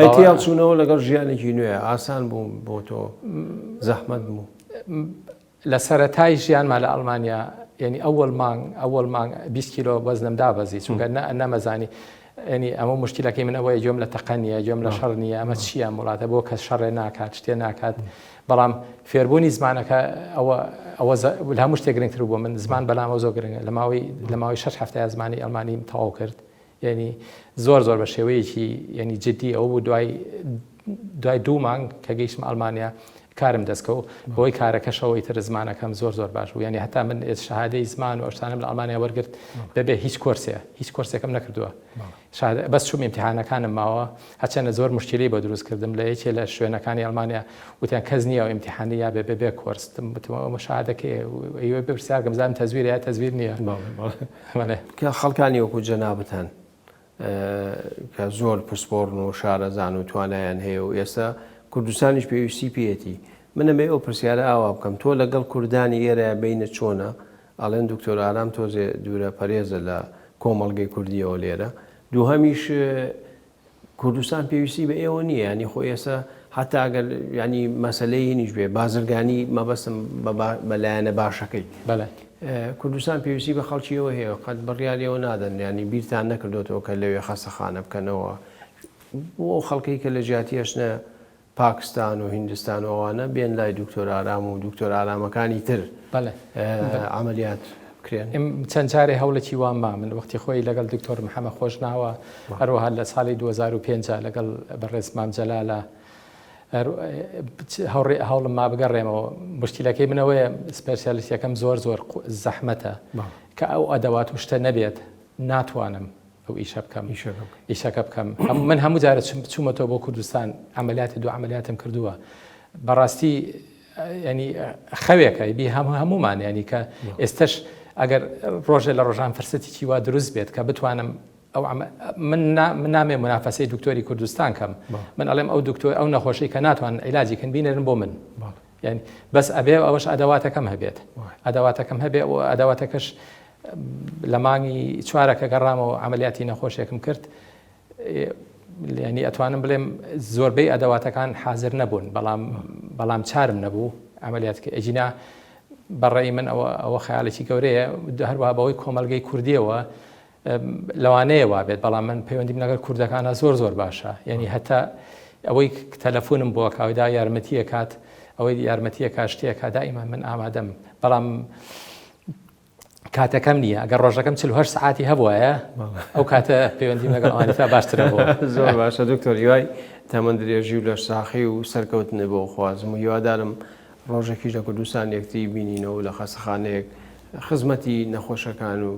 ئەیتیاڵچوونەوە لەگەڵ ژیانێکی نوێ ئاسان بوو بۆ تۆ زەحمەت بوو لە سەرەتای ژیانمان لە ئەڵمانیا ینی ئەوەڵ مانگ 20 کیلۆ وەزنم دابەزی چونکە نەمەزانی ینی ئەمە مشکلەکەی من ئەوەیە گوێم لە تەقەنیە گوێم لە شەڕ نیە ئەمە چییە وڵاتە بۆ کەس شەڕێ ناکات شتێ ناکات بەڵام فێربوونی زمانەکە ئەوە لە هەموو شتێک گرنگتر بوو من زمان بەلامە زۆر گرنگە لە ماوەی 6 هەفتەیە زمانی ئەڵمانیم تەواو کرد ینی زۆر بە شێوەیەکی ینی جددی ئەو بوو دوای 2 مانگ کە گەیشتم ئەڵمانیا کارم دەستکەوت بۆی کارەکەشەوەی تر زمانەکەم زۆر باش بوو ینی هەتا من شەهادەی زمان و ئەشتانم لە ئەڵمانیا وەرگرت بەبێ هیچ کۆرسێکم نەکردووە بەس چوم ئیمتیحانەکانم ماوە هەچەنە زۆر مشکلی بۆ دروستکردم لە یەکێ لە شوێنەکانی ئەڵمانیا وتیان کەس نییە و ئیمتیحانیا بێ کۆرستم بتەوە شەهادەکەی ئەوە پرسیارکەم زانم تەزویرە تەزویر نییە کە خەڵکانی وەکو جەنابەتان کە زۆر پسپۆڕن و شارەزان و توانایان هەیە و ئێستا کوردستانیش پێویستی پێێتی منەمێ ئەو پرسیارە ئاوا بکەم تۆ لەگەڵ کوردانی ئێرە بینە چۆنە ئاڵێن دکتۆر ئارام تۆزێ دوورە پەرێزە لە کۆمەڵگەی کوردیەوە لێرە دووهەمیش کوردستان پێویستی بە ئێوە نییە ینی خۆ ئێستا حتا ئەگەر ینی مەسلەی نیش بێ بازرگانی مەبەستم بەلایەنە باشەکەی کوردستان پێویستی بە خەڵکیەوە هەیە قەت بڕیاریەوە نادەن ینی بیرتان نەکردوێتەوە کە لەوێ خەستەخانە بکەنەوە بۆ خەڵکی کە لە جیاتیەشنە پاکستان و هیندستان و ئەوانە بێن لای دکتۆر ئارام و دکتۆر ئارامەکانی تر عملیات بکرێن چەند جارێ هەوڵێکی وان ما من وەختی خۆی لەگەڵ دکتۆر محەممەد خۆشناوە هەروەها لە ساڵی 2005 لەگەڵ بەڕێز مام جەلالە هەوڵم ما بگەڕێمەوە مشکلەکەی منەوەیە سپێسیالیستەکەم زۆر زەحمەتە کە ئەو ئەدەوات و شتە نەبێت ناتوانم ئەو ئیشەکە بکەم من هەموو جارە چوومەتەوە بۆ کوردستان عملیاتی دو عملیاتم کردووە بەڕاستی ینی خەوێکە بی هەمومان ینی کە ئێستش ئەگەر ڕۆژێ لە ڕۆژان فرسەتێکی وا دروست بێت کە بتوانم من نامێ منافەسەی دکتۆری کوردستان کەم من ئەڵێم ئەو دکتۆر ئەو نەخۆشی کە ناتوان عیلاجیکن بینێرن بۆ من ینی بەس ئەبێ ئەوەش ئەدەواتەکەم هەبێت ئەدەواتەکەم هەبێ و ئەدەواتەکەش لە مانگی چوارەکە گەڕامەوە عملیاتی نەخۆشێکم کرد ینی ئەتوانم بڵێم زۆربەی ئەدەواتەکان حاضر نەبوون بەڵام چارم نەبوو عملیاتکە ئەجینا بەڕێی من ئەوە خەیاڵێکی گەورەیە هەروە بەوەی کۆمەلگەی کوردیەوە لەوانەیە وابێت بەڵام من پەیوەندیم لەگەڵ کوردەکانە زۆر باشە ینی هەتا ئەوەی تەلەفۆنم بۆ کاودا یارمەتیە کات ئەوەی یارمەتیە کاشتەیە دائیما من ئامادەم بەڵام کاتەکەم نییە ئەگەر ڕۆژەکەم 48 ساعتی هەبووایە ئەو کاتە پەیوەندیم لەگەڵ ئەوانەتا باشترە بۆ زۆر باشە دکتۆر هیوای تەمەند درێژی و لە ساخی و سەرکەوتنە بۆ خوازم و هیوادارم ڕۆژێکیش لە کوردستان یەکتی بینینەوە لە خەستەخانەیەک خزمەتی نەخۆشەکان و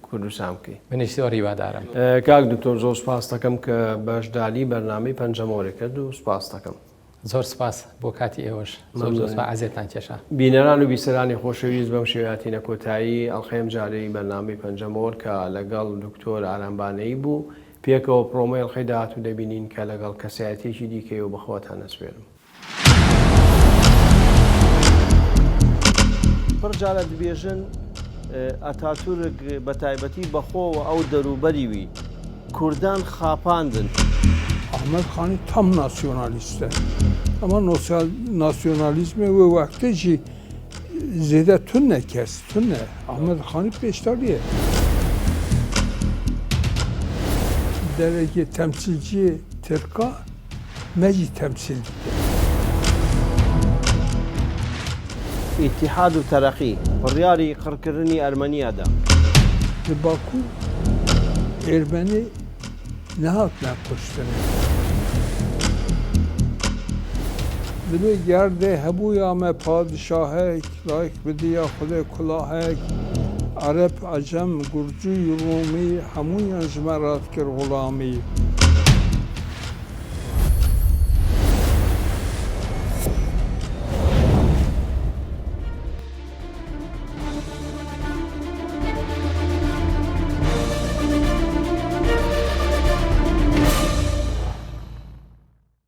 کوردستان بکەی منیش زۆر هیوادارم کاک دکتۆر زۆر سپاس دەکەم کە بەشداری بەرنامەی پەنجەمۆرە کرد و سپاس دەکەم زۆر سپاس بۆ کاتی ئێوەش زۆر عزیێتان کێشە بینەران و بیسەرانی خۆشەویست بەم شێواتینە کۆتایی ئەڵخێم جارەی بەرنامەی پەنجەمۆر کە لەگەڵ دکتۆر ئارامبانەی بوو پێکەوە پرۆمۆی ئەڵخەی داهاتوو دەبینین کە لەگەڵ کەسایەتێکی دیکەی و بەخۆتان ئەسپێرم پڕجارە دەبێژن ئەتاتورک بە تایبەتی بەخۆوە ئەو دەروبەریوی کوردان خاپاندن ئەحمەد خانی تام ناسیۆنالیستە ئەمە ناسیۆنالیزمێ وێ وەختێکی زێدە تونە کەس تونە ئەحمەد خانی پێشتاریە دەرەکی تەمسیلچی ترکا مەجی تەمسیل ئیتیحاد و تەرەقی بڕیاری قڕکردنی ئەرمەنیادا لە باکوو Ermeni ne hatına kuştanı? Dili gerde hebuyame padişahek, layık bidiya Xude kulahek, Arap, Acem, Gurcu, Rumi, hamun jmerat kir gulami.